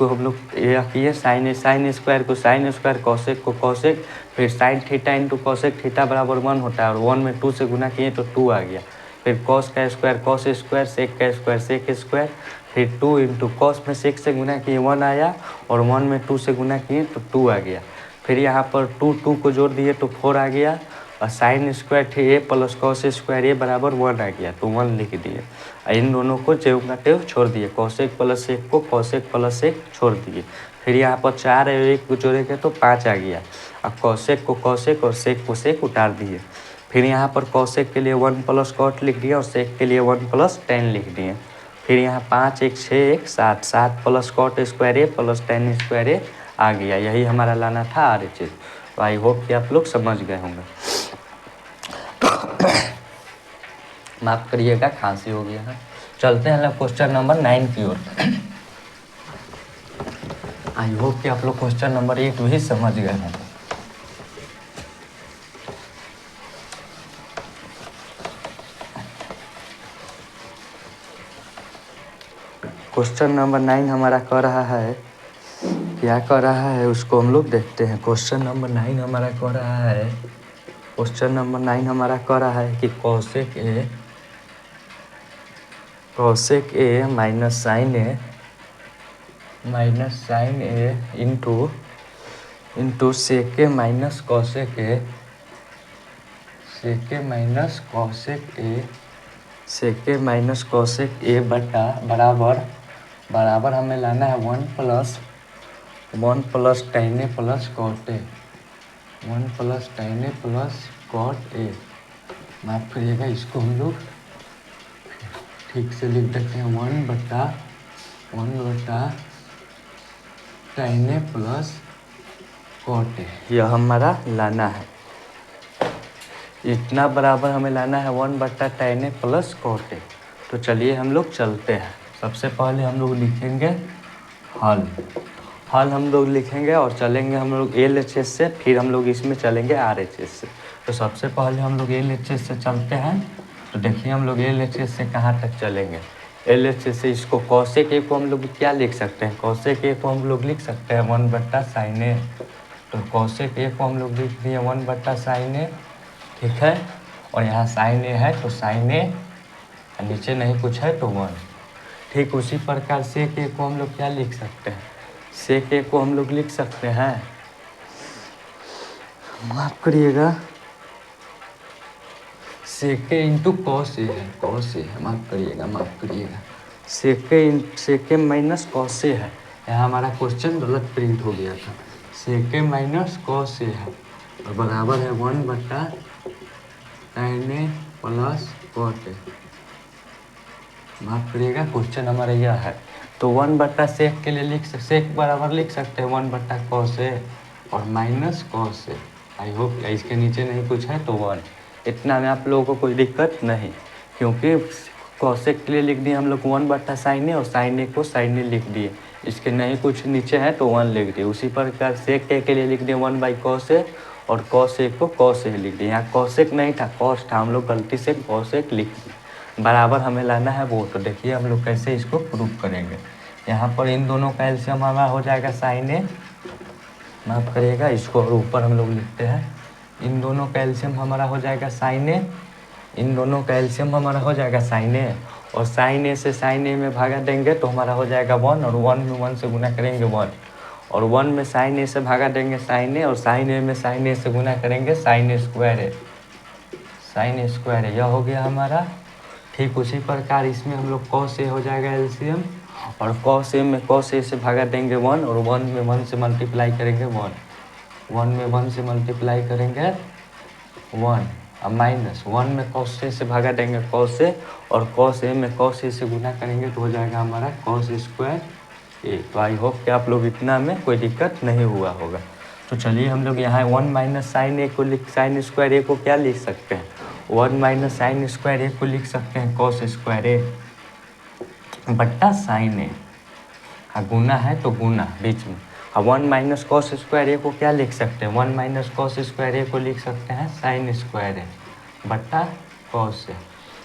हम लोग यह किए साइन स्क्वायर को साइन स्क्वायर, कॉसेक को कॉसेक, फिर sign theta into cosec theta बराबर 1 होता है और 1 में 2 से गुना किए तो 2 आ गया। फिर कॉस का स्क्वायर कॉस स्क्वायर, सेक का स्क्वायर सेक स्क्वायर, फिर 2 इंटू कॉस में सेक से गुना किए 1 आया और 1 में 2 से गुना किए तो 2 आ गया। फिर यहाँ पर 2 को जोड़ दिए तो 4 आ गया और साइन स्क्वायर थे ए प्लस कॉस स्क्वायर ए बराबर 1 आ गया, तो 1 लिख दिए। इन दोनों को जेव का तेव छोड़ दिए, कॉसेक प्लस सेक को कॉसेक प्लस सेक छोड़ दिए। फिर यहाँ पर 4 और 1 को जोड़ेंगे तो 5 आ गया। अब कॉसेक को कॉसेक और सेक को सेक उतार दिए। फिर यहाँ पर कॉसेक के लिए 1 प्लस कॉट लिख दिया और सेक के लिए 1 प्लस टेन लिख दिए। फिर यहाँ 5 1 6 1 7, 7 plus cot square A plus tan square ए आ गया। यही हमारा लाना था आर एच एस। तो आई होप कि आप लोग समझ गए होंगे। माफ़ करिएगा, खांसी हो गया है। चलते हैं क्वेश्चन नंबर 9 की ओर। आई होप कि आप लोग क्वेश्चन नंबर 8 भी समझ गए हैं। क्वेश्चन नंबर 9 हमारा कह रहा है, क्या कह रहा है उसको हम लोग देखते हैं। क्वेश्चन नंबर 9 हमारा कह रहा है कि cosec A minus sine A into sec A minus cosec A बटा बराबर हमें लाना है 1 plus tan A plus cot A. माफ़ करिएगा, इसको हम लोग ठीक से लिख देते हैं 1 बटा tan A plus cot A. यह हमारा लाना है, इतना बराबर हमें लाना है 1 बटा tan A plus cot A. तो चलिए हम लोग चलते हैं। सबसे पहले हम लोग लिखेंगे हल हम लोग लिखेंगे और चलेंगे हम लोग एल एच एस से, फिर हम लोग इसमें चलेंगे आर एच एस से। तो सबसे पहले हम लोग एल एच एस से चलते हैं। तो देखिए हम लोग एल एच एस से कहाँ तक चलेंगे। एल एच एस से इसको कॉसेक ए को हम लोग क्या लिख सकते हैं, कॉसेक ए को हम लोग लिख सकते हैं 1 बटा साइन ए। तो कॉसेक ए को हम लोग लिख दिए 1 बटा साइन ए, ठीक है। और यहाँ साइन ए है तो साइन ए, नीचे नहीं कुछ है तो 1। ठीक उसी प्रकार सेक ए को हम लोग क्या लिख सकते हैं, सेक ए को हम लोग लिख सकते हैं, माफ़ करिएगा, सेक ए इंटू कॉस ए है, माफ़ करिएगा, सेक ए माइनस कॉस ए है। यहाँ हमारा क्वेश्चन गलत प्रिंट हो गया था। सेक ए माइनस कॉस ए है और बराबर है 1 बटा sine A plus cot A, माफ करिएगा क्वेश्चन हमारा यह है। तो 1/sec के लिए सेक बराबर लिख सकते हैं 1/cos ए और minus cos A. I hope इसके नीचे नहीं कुछ है तो 1, इतना में आप लोगों को कोई दिक्कत नहीं, क्योंकि कॉसेक के लिए लिख दिए हम लोग 1/sin ए और sin ए को sin ए लिख दिए, इसके नहीं कुछ नीचे है तो 1 लिख दिए। उसी प्रकार सेक ए के लिए लिख दिए 1/cos ए और cos ए को cos ए लिख दिए। यहाँ कॉसेक नहीं था कॉस था, हम लोग गलती से कॉसेक लिख दिए। बराबर हमें लाना है वो, तो देखिए हम लोग कैसे इसको प्रूव करेंगे। यहाँ पर इन दोनों का एलसीएम हमारा हो जाएगा साइन ए, माफ करिएगा इसको और ऊपर हम लोग लिखते हैं, इन दोनों का एलसीएम हमारा हो जाएगा साइन ए, इन दोनों का एलसीएम हमारा हो जाएगा साइन ए, और साइन ए से साइन ए में भागा देंगे तो हमारा हो जाएगा 1, और 1 में 1 से गुना करेंगे 1, और 1 में साइन ए से भागा देंगे साइन ए, और साइन ए में साइन ए से गुना करेंगे sign A square A, sign A square A, यह हो गया हमारा। ठीक उसी प्रकार इसमें हम लोग कॉस ए हो जाएगा एलसीएम, और कॉस ए में कॉस ए से भागा देंगे 1, और 1 में 1 से मल्टीप्लाई करेंगे 1, 1 में 1 से मल्टीप्लाई करेंगे 1, अब माइनस 1 में कॉस ए से भागा देंगे कॉस ए, और कॉस ए में कॉस ए से गुना करेंगे तो हो जाएगा हमारा कॉस स्क्वायर ए। तो आई होप कि आप लोग इतना में कोई दिक्कत नहीं हुआ होगा। तो चलिए हम लोग यहाँ 1 - sin ए को साइन स्क्वायर ए को क्या लिख सकते हैं, 1 - sin स्क्वायर ए को लिख सकते हैं कॉस स्क्वायर ए बट्टा साइन ए, गुना है तो गुना बीच में। अब 1 - cos स्क्वायर ए को क्या लिख सकते हैं, 1 - cos स्क्वायर ए को लिख सकते हैं साइन स्क्वायर ए बट्टा कॉस ए,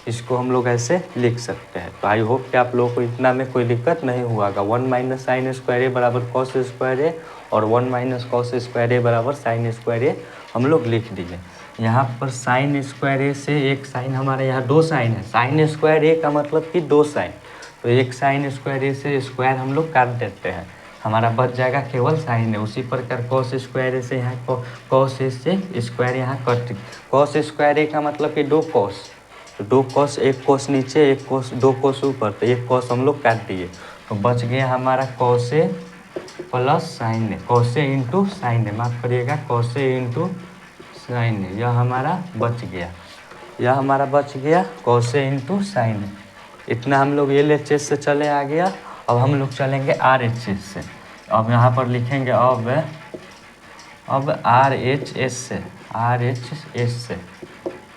इसको हम लोग ऐसे लिख सकते हैं। तो आई होप कि आप लोगों को इतना में कोई दिक्कत नहीं हुआ होगा। 1 - sin स्क्वायर ए बराबर cos स्क्वायर ए और 1 - cos स्क्वायर ए बराबर साइन स्क्वायर ए हम लोग लिख दिए। यहाँ पर साइन स्क्वायर ए से एक साइन, हमारे यहाँ 2 साइन है, साइन स्क्वायर ए का मतलब कि 2 साइन, तो एक साइन स्क्वायर ए से स्क्वायर हम लोग काट देते हैं, हमारा बच जाएगा केवल साइन है। उसी प्रकार कॉस स्क्वायर ए से यहाँ कॉस ए से स्क्वायर यहाँ कट, कॉस स्क्वायर ए का मतलब कि 2 कॉस, तो 2 कॉस, एक कॉस नीचे एक कॉस 2 कॉस ऊपर, तो एक कॉस हम लोग काट दिए, तो बच गया हमारा cos A plus sign A, cos A into sine ए, माफ करिएगा cos A into sine A, यह हमारा बच गया, यह हमारा बच गया कॉस ए इंटू साइन ए। इतना हम लोग LHS से चले आ गया। अब हम लोग चलेंगे RHS से। अब यहाँ पर लिखेंगे अब RHS से, RHS से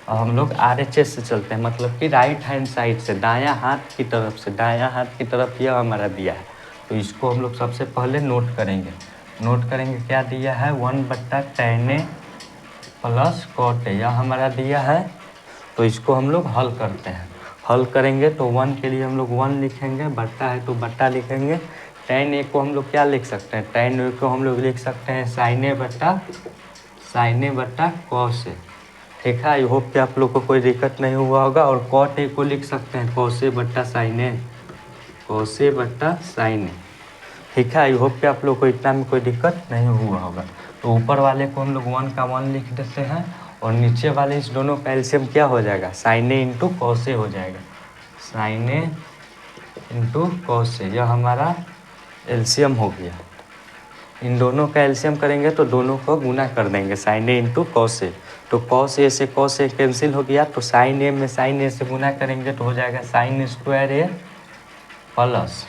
अब हम लोग RHS से चलते हैं, मतलब कि राइट हैंड साइड से, दायां हाथ की तरफ से, दायां हाथ की तरफ यह हमारा दिया है, तो इसको हम लोग सबसे पहले नोट करेंगे। नोट करेंगे क्या दिया है, 1/tan A plus cot A, यह हमारा दिया है, तो इसको हम लोग हल करते हैं। हल करेंगे तो 1 के लिए हम लोग 1 लिखेंगे, बट्टा है तो बट्टा लिखेंगे। tan ए को हम लोग क्या लिख सकते हैं, tan ए को हम लोग लिख सकते हैं sin ए बट्टा कॉस ए। ठीक है, आई होप कि आप लोग को कोई दिक्कत नहीं हुआ होगा। और cot ए को लिख सकते हैं कॉस ए बट्टा साइन ए, कॉस ए बट्टा साइन ए। ठीक है, आई होप कि आप लोग को इतना में कोई दिक्कत नहीं हुआ होगा। तो ऊपर वाले को हम लोग 1 का 1 लिख देते हैं, और नीचे वाले इस दोनों का एलसीएम क्या हो जाएगा, sign A into cos A हो जाएगा, sign A into cos A, यह हमारा एलसीएम हो गया। इन दोनों का एलसीएम करेंगे तो दोनों को गुना कर देंगे, sign A into cos A, तो कॉस ए से कॉस ए कैंसिल हो गया, तो साइन ए में साइन ए से गुना करेंगे तो हो जाएगा साइन स्क्वायर ए प्लस,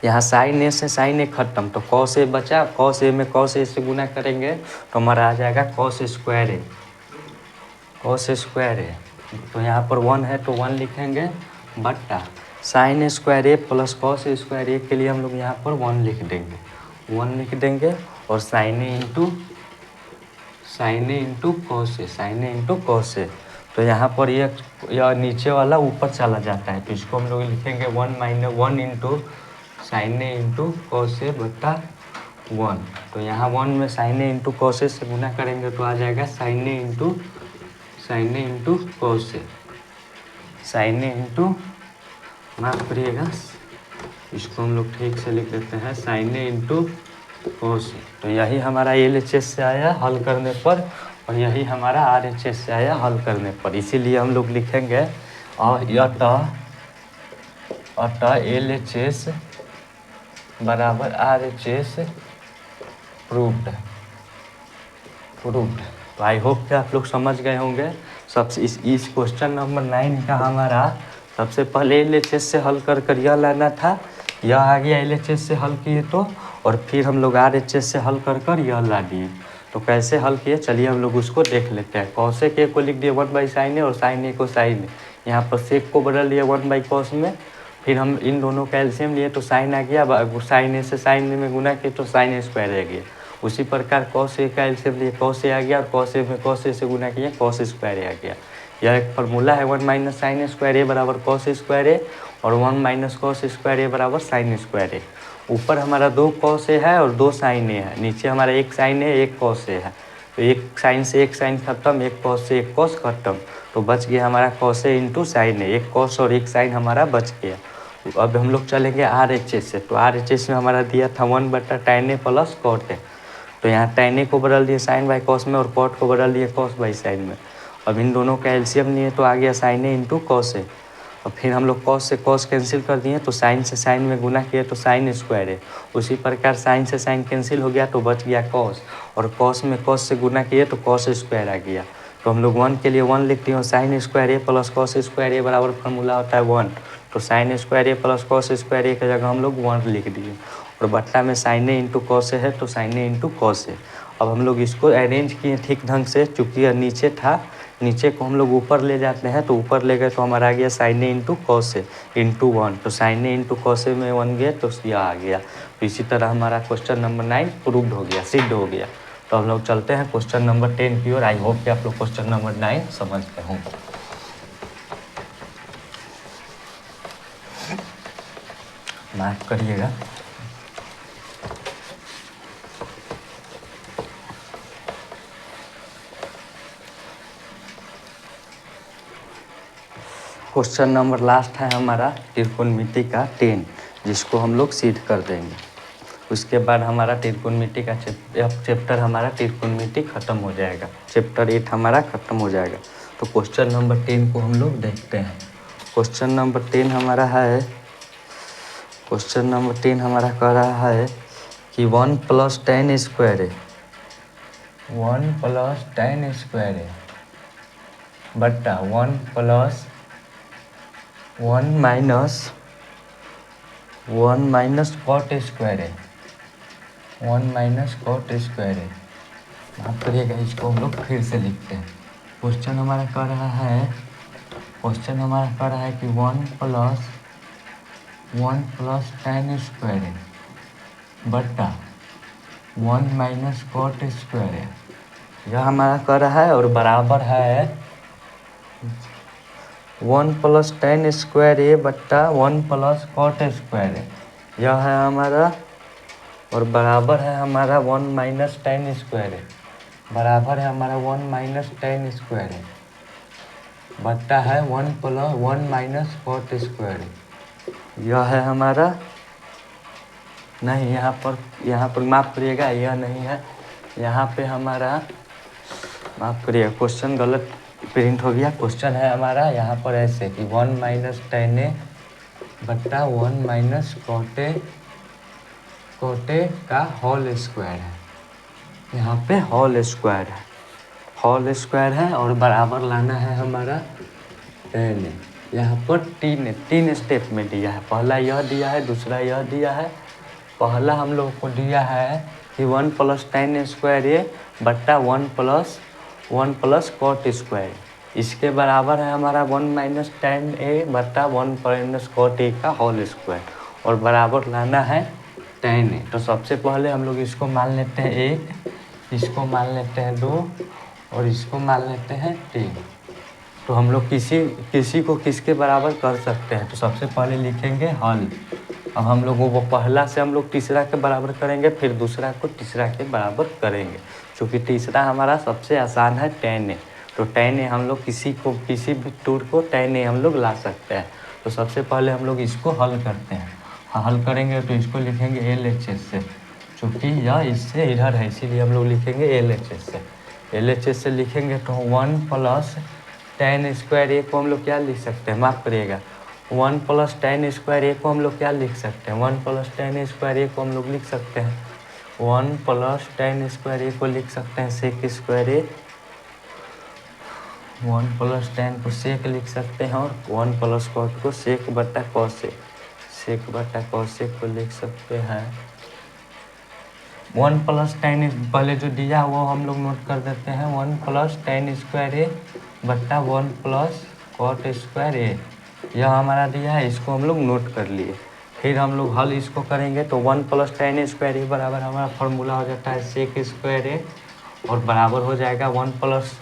यहाँ साइन ए से साइन ए खत्म, तो कॉस ए बचा, कॉस ए में कॉस ए से गुना करेंगे तो हमारा आ जाएगा कॉस स्क्वायर ए, कॉस स्क्वायर ए, तो यहाँ पर 1 है तो 1 लिखेंगे, बट्टा sign square A plus cos square ए के लिए हम लोग यहाँ पर 1 लिख देंगे, 1 लिख देंगे, और sign A into cos A, sign A into cos A, तो यहाँ पर यह नीचे वाला ऊपर चला जाता है, तो इसको हम लोग लिखेंगे 1 into sine A into cos A बट्टा 1, तो यहाँ 1 में sign A into cos A से गुना करेंगे तो आ जाएगा sign A into cos A, sign A into, माफ करिएगा इसको हम लोग ठीक से लिख देते हैं, sign A into cos A. तो यही हमारा LHS से आया हल करने पर, और यही हमारा RHS से आया हल करने पर, इसीलिए हम लोग लिखेंगे और LHS बराबर RHS प्रूव्ड। तो आई होप कि आप लोग समझ गए होंगे। सबसे इस क्वेश्चन नंबर 9 का हमारा सबसे पहले LHS से हल कर यह लाना था, यह आ गया LHS से हल किए तो, और फिर हम लोग RHS से हल कर यह ला दिए। तो कैसे हल किए चलिए हम लोग उसको देख लेते हैं। कॉसेक ए को लिख दिए 1/sin ए और sin ए को sin ए, यहाँ पर सेक को बदल दिया 1/cos में, फिर हम इन दोनों का एलसीएम लिए तो साइन आ गया, साइन ए से साइन ए में गुना किए तो साइन ए स्क्वायर आ गया। उसी प्रकार कॉस ए का एलसीएम लिए कॉस ए आ गया, और कॉस ए में कॉस ए से गुना किया कॉस स्क्वायर आ गया। यह एक फार्मूला है 1 - sin स्क्वायर ए बराबर कॉस स्क्वायर ए, और 1 - cos स्क्वायर ए बराबर साइन स्क्वायर ए। ऊपर हमारा 2 cos ए है और 2 sin ए है, नीचे हमारा 1 sin ए 1 cos ए है। तो एक साइन से एक साइन खत्म, एक cos से एक cos खत्म, तो बच गया हमारा cos ए इंटू साइन ए, एक cos और एक साइन हमारा बच गया। अब हम लोग चलेंगे RHS से। तो RHS में हमारा दिया था 1/tan ए प्लस cot ए, तो यहाँ tan ए को बदल दिए साइन बाई कॉस में और cot को बदल दिए cos बाई साइन में। अब इन दोनों का एलसीएम लिए तो आ गया sign A into cos A, और फिर हम लोग cos से cos कैंसिल कर दिए तो साइन से साइन में गुना किए तो साइन स्क्वायर है। उसी प्रकार साइन से साइन कैंसिल हो गया तो बच गया cos, और cos में cos से गुना किए तो cos स्क्वायर आ गया। तो हम लोग 1 के लिए 1 लिखते हैं, sign square A plus cos square A बराबर फार्मूला होता है 1, तो sign square A plus cos square ए की जगह हम लोग 1 लिख दिए, और बट्टा में sign A into cos A है तो sign A into cos A. अब हम लोग इसको अरेंज किए ठीक ढंग से, चूँकि नीचे था, नीचे को हम लोग ऊपर ले जाते हैं, तो ऊपर ले गए तो हमारा आ गया sign A into cos A into 1, तो sign A into cos A में 1 गया तो यह आ गया। तो इसी तरह हमारा क्वेश्चन नंबर 9 प्रूव्ड हो गया, सिद्ध हो गया। तो हम लोग चलते हैं क्वेश्चन नंबर 10 की ओर। आई होप कि आप लोग क्वेश्चन नंबर 9 समझ गए हों। माफ करिएगा। क्वेश्चन नंबर लास्ट है हमारा त्रिकोणमिति का 10, जिसको हम लोग सिद्ध कर देंगे। उसके बाद हमारा त्रिकोणमिति का चैप्टर हमारा त्रिकोणमिति खत्म हो जाएगा, चैप्टर 8 हमारा खत्म हो जाएगा। तो क्वेश्चन नंबर 10 को हम लोग देखते हैं। क्वेश्चन नंबर 10 हमारा है, क्वेश्चन नंबर 10 हमारा कह रहा है कि 1 + tan स्क्वायर ए, 1 + tan स्क्वायर ए बट्टा 1 + 1 - cot स्क्वायर है, 1 - cot स्क्वायर है। माफ करिएगा, इसको हम लोग फिर से लिखते हैं। क्वेश्चन हमारा कह रहा है, क्वेश्चन हमारा कह रहा है कि 1 + tan स्क्वायर है बट्टा 1 - cot स्क्वायर है, यह हमारा कह रहा है, और बराबर है 1 + tan स्क्वायर ए बट्टा 1 + cot स्क्वायर है, यह है हमारा, और बराबर है हमारा 1 - tan स्क्वायर है, बराबर है हमारा 1 - tan स्क्वायर है बट्टा है 1 + cot स्क्वायर है, यह है हमारा। नहीं, यहाँ पर माफ़ करिएगा, यह नहीं है, यहाँ पे हमारा माफ़ करिएगा, क्वेश्चन गलत प्रिंट हो गया। क्वेश्चन है हमारा यहाँ पर ऐसे कि 1 - tan ए बट्टा 1 - cot ए का होल स्क्वायर है, यहाँ पे होल स्क्वायर है, होल स्क्वायर है, और बराबर लाना है हमारा tan ए। यहाँ पर तीन स्टेप में दिया है, पहला यह दिया है, दूसरा यह दिया है। पहला हम लोग को दिया है कि 1 + tan स्क्वायर ए बट्टा 1 + cot स्क्वायर, इसके बराबर है हमारा 1 - tan ए बट्टा 1 - cot ए का होल स्क्वायर, और बराबर लाना है tan ए। तो सबसे पहले हम लोग इसको मान लेते हैं 1, इसको मान लेते हैं 2, और इसको मान लेते हैं 3। तो हम लोग किसी को किसके बराबर कर सकते हैं, तो सबसे पहले लिखेंगे हल। अब हम लोग वो पहला से हम लोग तीसरा के बराबर करेंगे, फिर दूसरा को तीसरा के बराबर करेंगे, क्योंकि तीसरा हमारा सबसे आसान है tan ए। तो tan ए हम लोग किसी भी टूर को tan ए हम लोग ला सकते हैं। तो सबसे पहले हम लोग इसको हल करते हैं, हल करेंगे तो इसको लिखेंगे LHS से, चूँकि यह इससे इधर है इसीलिए हम लोग लिखेंगे LHS से। LHS से लिखेंगे तो 1 + tan स्क्वायर ए को हम लोग क्या लिख सकते हैं, माफ़ करिएगा, 1 + tan स्क्वायर ए को हम लोग क्या लिख सकते हैं, 1 + tan स्क्वायर ए को हम लोग लिख सकते हैं 1 + tan स्क्वायर ए को लिख सकते हैं सेक स्क्वायर ए वन प्लस टेन को सेक लिख सकते हैं और वन प्लस कॉट को सेक बटा कॉसेक, सेक बटा कॉसेक को लिख सकते हैं। वन प्लस टेन पहले जो दिया वो हम लोग नोट कर देते हैं, वन प्लस टेन स्क्वायर ए बट्टा one plus cot square A, यह हमारा दिया है, इसको हम लोग नोट कर लिए। फिर हम लोग हल इसको करेंगे तो one plus tan square A बराबर हमारा फॉर्मूला हो जाता है सेक स्क्वायर ए और बराबर हो जाएगा वन प्लस,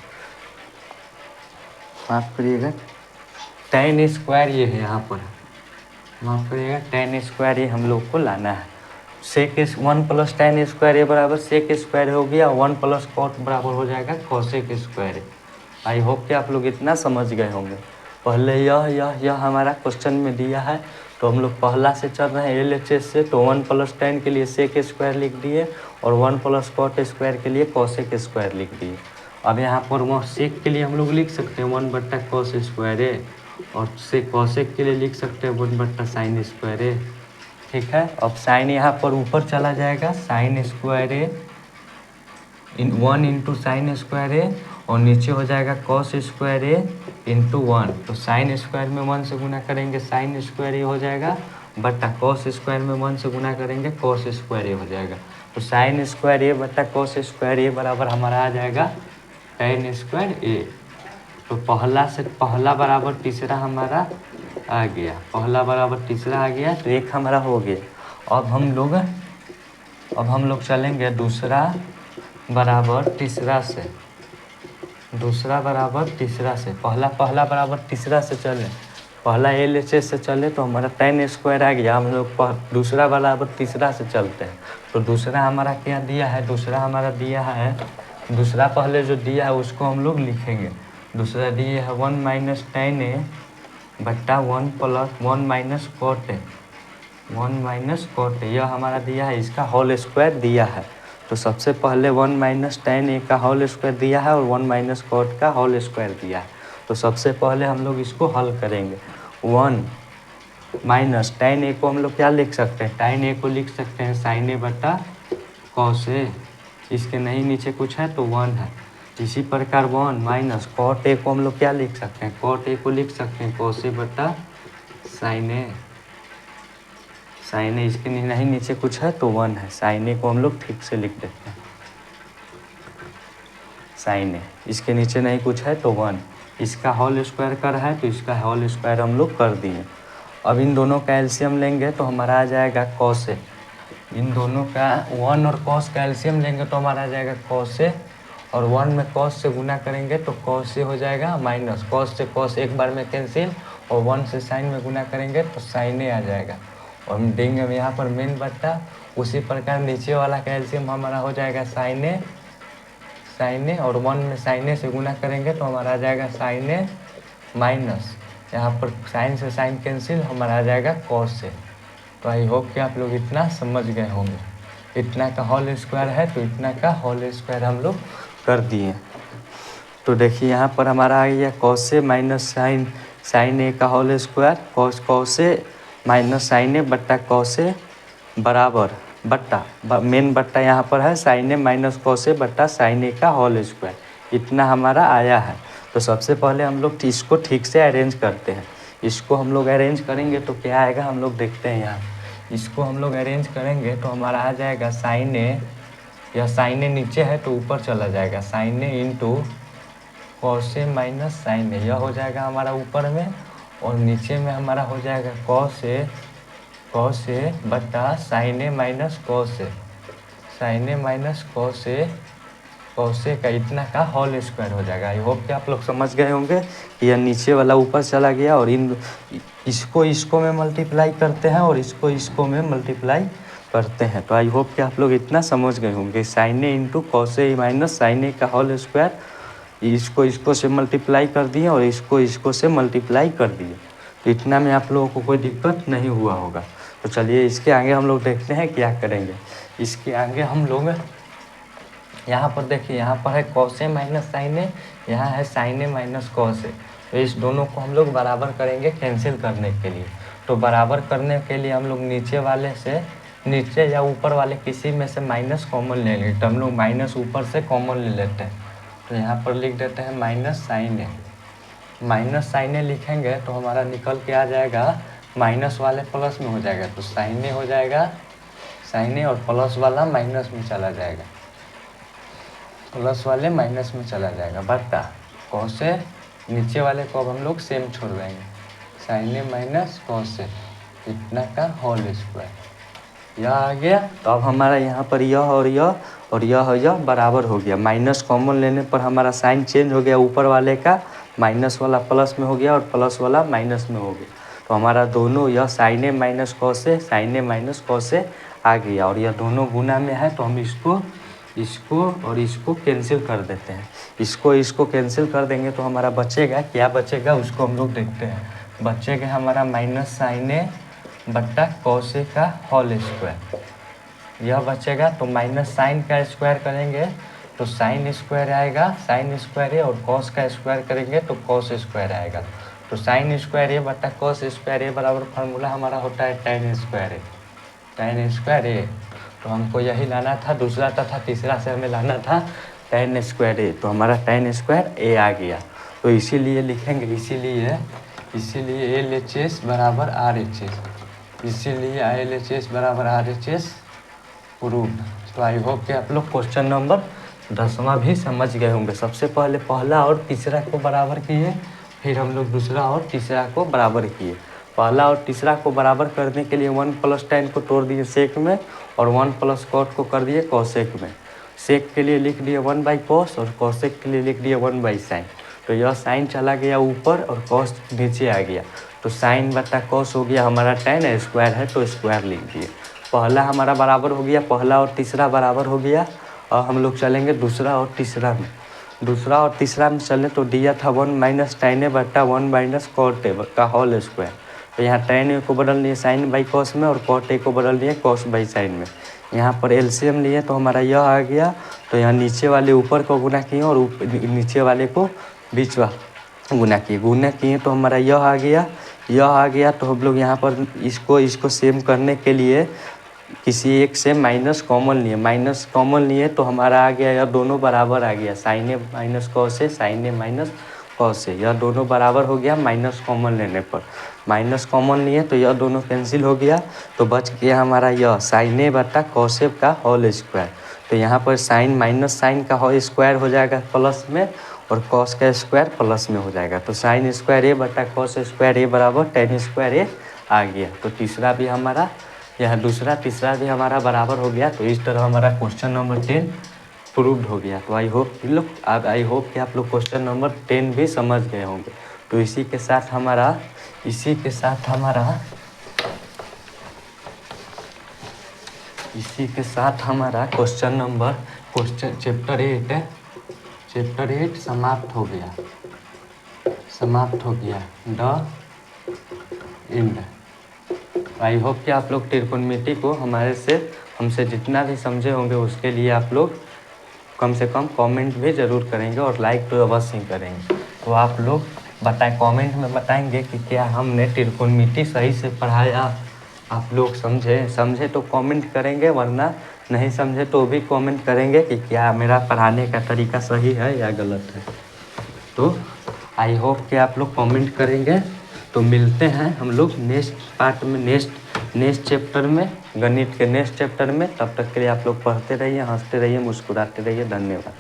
माफ करिएगा टेन स्क्वायर ये है यहाँ पर, माफ करिएगा टेन स्क्वायर ये हम लोग को लाना है। Sec one plus tan square A बराबर सेक स्क्वायर हो गया, वन प्लस कॉट बराबर हो जाएगा cosec square A. I hope कि आप लोग इतना समझ गए होंगे। पहले यह हमारा क्वेश्चन में दिया है तो हम लोग पहला से चल रहे हैं LHS से, तो वन प्लस टेन के लिए सेक स्क्वायर लिख दिए और वन प्लस कॉट स्क्वायर के लिए कॉसेक स्क्वायर लिख दिए। अब यहाँ पर वह सेक के लिए हम लोग लिख सकते हैं वन बट्टा कॉस स्क्वायर ए और से कॉसेक के लिए लिख सकते हैं वन बट्टा साइन स्क्वायर ए। ठीक है, अब साइन यहाँ पर ऊपर चला जाएगा, साइन स्क्वायर ए वन इंटू साइन स्क्वायर ए और नीचे हो जाएगा कॉस स्क्वायर ए इंटू वन, तो साइन स्क्वायर में वन से गुना करेंगे साइन स्क्वायर ए हो जाएगा बट्टा कॉस स्क्वायर में वन से गुना करेंगे कॉस स्क्वायर ए हो जाएगा। तो साइन स्क्वायर ए बट्टा कॉस स्क्वायर ए बराबर हमारा आ जाएगा टेन स्क्वायर ए। तो पहला बराबर तीसरा हमारा आ गया, पहला बराबर तीसरा आ गया, तो एक हमारा हो गया। अब हम लोग चलेंगे दूसरा बराबर तीसरा से, दूसरा बराबर तीसरा से, पहला बराबर तीसरा से चले, पहला LHS से चले तो हमारा टेन स्क्वायर आ गया। हम लोग दूसरा बराबर तीसरा से चलते हैं, तो दूसरा हमारा क्या दिया है, दूसरा हमारा दिया है, दूसरा पहले जो दिया है उसको हम लोग लिखेंगे। दूसरा दिए है वन माइनस टेन ए बट्टा one plus one minus cot A, one minus cot A, यह हमारा दिया है, इसका होल स्क्वायर दिया है। तो सबसे पहले वन माइनस टेन ए का होल स्क्वायर दिया है और वन माइनस कॉट का होल स्क्वायर दिया है। तो सबसे पहले हम लोग इसको हल करेंगे। वन माइनस टेन ए को हम लोग क्या लिख सकते हैं, टेन ए को लिख सकते हैं साइन ए बटा कॉस ए, इसके नहीं नीचे कुछ है तो वन है। इसी प्रकार वन माइनस कॉट ए को हम लोग क्या लिख सकते हैं, कॉट ए को लिख सकते हैं कॉस ए बटा साइन ए, साइन ए इसके नहीं नीचे कुछ है तो वन है, साइन ए को हम लोग ठीक से लिख देते हैं, साइन ए इसके नीचे नहीं कुछ है तो वन, इसका होल स्क्वायर कर है तो इसका होल स्क्वायर हम लोग कर दिए। अब इन दोनों का एलसीएम लेंगे तो हमारा आ जाएगा कॉस ए, इन दोनों का वन और कॉस का एलसीएम लेंगे तो हमारा आ जाएगा कॉस ए, और वन में कॉस से गुना करेंगे तो कॉस ए हो जाएगा माइनस कॉस से कॉस एक बार में कैंसिल, और वन से साइन में गुना करेंगे तो साइन ए आ जाएगा, और हम देंगे हम यहाँ पर मेन बट्टा। उसी प्रकार नीचे वाला का एलसीएम हमारा हो जाएगा साइन ए और वन में साइन ए से गुना करेंगे तो हमारा आ जाएगा साइन ए माइनस, यहाँ पर साइन से साइन कैंसिल, हमारा आ जाएगा कॉस ए। तो आई होप कि आप लोग इतना समझ गए होंगे। इतना का होल स्क्वायर है तो इतना का होल स्क्वायर हम लोग कर दिए। तो देखिए यहाँ पर हमारा आ गया cos A minus sine A का whole square, cos A minus sine ए बट्टा कॉस ए बराबर बट्टा मेन बट्टा यहाँ पर है sign A minus cos A बट्टा साइन ए का होल स्क्वायर, इतना हमारा आया है। तो सबसे पहले हम लोग इसको ठीक से अरेंज करते हैं। इसको हम लोग अरेंज करेंगे तो क्या आएगा हम लोग देखते हैं। यहाँ इसको हम लोग अरेंज करेंगे तो हमारा आ जाएगा साइन ए, या साइन ए नीचे है तो ऊपर चला जाएगा, sign A into cos A minus sine A, यह हो जाएगा हमारा ऊपर में, और नीचे में हमारा हो जाएगा कॉस ए बटा sine A minus cos A, sign A minus cos A का इतना का होल स्क्वायर हो जाएगा। आई होप कि आप लोग समझ गए होंगे कि यह नीचे वाला ऊपर चला गया, और इसको में मल्टीप्लाई करते हैं और इसको में मल्टीप्लाई करते हैं। तो आई होप कि आप लोग इतना समझ गए होंगे। Sign A into cos A minus sine A का होल स्क्वायर, इसको से मल्टीप्लाई कर दिए और इसको से मल्टीप्लाई कर दिए। तो इतना में आप लोगों को कोई दिक्कत नहीं हुआ होगा। तो चलिए इसके आगे हम लोग देखते हैं क्या करेंगे। इसके आगे हम लोग यहाँ पर देखिए, यहाँ पर है कॉस ए माइनस साइन ए, यहाँ है sign A minus cos A. तो इस दोनों को हम लोग बराबर करेंगे कैंसिल करने के लिए। तो बराबर करने के लिए हम लोग नीचे या ऊपर वाले किसी में से माइनस कॉमन ले लेंगे। तो हम लोग माइनस ऊपर से कॉमन ले लेते हैं। तो यहाँ पर लिख देते हैं माइनस साइन ए, माइनस साइने लिखेंगे तो हमारा निकल के आ जाएगा माइनस वाले प्लस में हो जाएगा, तो साइने हो जाएगा साइने और प्लस वाला माइनस में चला जाएगा, प्लस वाले माइनस में चला जाएगा बटा कॉसे, नीचे वाले को अब हम लोग सेम छोड़ देंगे, साइने माइनस कॉसे इतना का होल स्क्वायर। यह आ गया। तो अब हमारा यहाँ पर यह और यह बराबर हो गया। माइनस कॉमन लेने पर हमारा साइन चेंज हो गया, ऊपर वाले का माइनस वाला प्लस में हो गया और प्लस वाला माइनस में हो गया। तो हमारा दोनों यह साइने माइनस कॉसे साइने माइनस कॉसे आ गया, और यह दोनों गुना में है तो हम इसको और इसको कैंसिल कर देते हैं। इसको कैंसिल कर देंगे तो हमारा बचेगा, क्या बचेगा उसको हम लोग देखते हैं। बचेगा हमारा माइनस साइने बट्टा कॉसे का होल स्क्वायर, यह बचेगा। तो माइनस साइन का स्क्वायर करेंगे तो साइन स्क्वायर आएगा, साइन स्क्वायर ए, और कॉस का स्क्वायर करेंगे तो कॉस स्क्वायर आएगा। तो साइन स्क्वायर ए बट्टा कॉस स्क्वायर ए बराबर फार्मूला हमारा होता है tan स्क्वायर ए, tan स्क्वायर ए। तो हमको यही लाना था, दूसरा तथा तीसरा से हमें लाना था tan स्क्वायर ए, तो हमारा tan स्क्वायर ए आ गया। तो इसीलिए लिखेंगे, इसीलिए LHS बराबर RHS, इसीलिए LHS बराबर RHS प्रूव्ड। तो आई होप कि आप लोग क्वेश्चन नंबर 10वां भी समझ गए होंगे। सबसे पहले पहला और तीसरा को बराबर किए, फिर हम लोग दूसरा और तीसरा को बराबर किए। पहला और तीसरा को बराबर करने के लिए 1 + tan को तोड़ दिए सेक में, और 1 + cot को कर दिए कॉसेक में। सेक के लिए लिख दिए 1/cos और कॉसेक के लिए लिख दिए 1/sin। तो यह साइन चला गया ऊपर और कॉस नीचे आ गया, तो साइन बटा कॉस हो गया हमारा tan स्क्वायर है तो स्क्वायर लिख दिए। पहला हमारा बराबर हो गया, पहला और तीसरा बराबर हो गया। और हम लोग चलेंगे दूसरा और तीसरा में। दूसरा और तीसरा में चले तो दिया था 1 - tan बट्टा 1 - cot ए का होल स्क्वायर। तो यहाँ tan ए को बदल लिए साइन बाई कॉस में और cot ए को बदल लिए कॉस बाई साइन में। यहाँ पर एलसीएम लिए तो हमारा यह आ गया। तो यहाँ नीचे वाले ऊपर को गुना किए और नीचे वाले को बीच गुना किए तो हमारा यह आ गया। तो हम लोग यहाँ पर इसको सेम करने के लिए किसी एक से माइनस कॉमन लिए तो हमारा आ गया, यह दोनों बराबर आ गया, साइने माइनस कॉसे साइने माइनस कॉसे, यह दोनों बराबर हो गया। माइनस कॉमन लेने पर माइनस कॉमन लिए तो यह दोनों कैंसिल हो गया, तो बच गया हमारा यह साइने बटा कॉसे का होल स्क्वायर। तो यहाँ पर साइन माइनस साइन का होल स्क्वायर हो जाएगा प्लस में, और कॉस का स्क्वायर प्लस में हो जाएगा। तो साइन स्क्वायर ए बटा कॉस स्क्वायर ए बराबर tan स्क्वायर ए आ गया। तो तीसरा भी हमारा, यह दूसरा तीसरा भी हमारा बराबर हो गया। तो इस तरह हमारा क्वेश्चन नंबर 10 प्रूव्ड हो गया। तो आई होप कि आप लोग क्वेश्चन नंबर 10 भी समझ गए होंगे। तो इसी के साथ हमारा क्वेश्चन चैप्टर 8 समाप्त हो गया द एंड। आई होप कि आप लोग त्रिकोणमिति को हमसे जितना भी समझे होंगे उसके लिए आप लोग कम से कम कमेंट भी ज़रूर करेंगे और लाइक तो अवश्य ही करेंगे। तो आप लोग कमेंट में बताएंगे कि क्या हमने त्रिकोणमिति सही से पढ़ाया, आप लोग समझे तो कमेंट करेंगे, वरना नहीं समझे तो भी कमेंट करेंगे कि क्या मेरा पढ़ाने का तरीका सही है या गलत है। तो आई होप कि आप लोग कमेंट करेंगे। तो मिलते हैं हम लोग नेक्स्ट पार्ट में, नेक्स्ट चैप्टर में, गणित के नेक्स्ट चैप्टर में। तब तक के लिए आप लोग पढ़ते रहिए, हंसते रहिए, मुस्कुराते रहिए। धन्यवाद।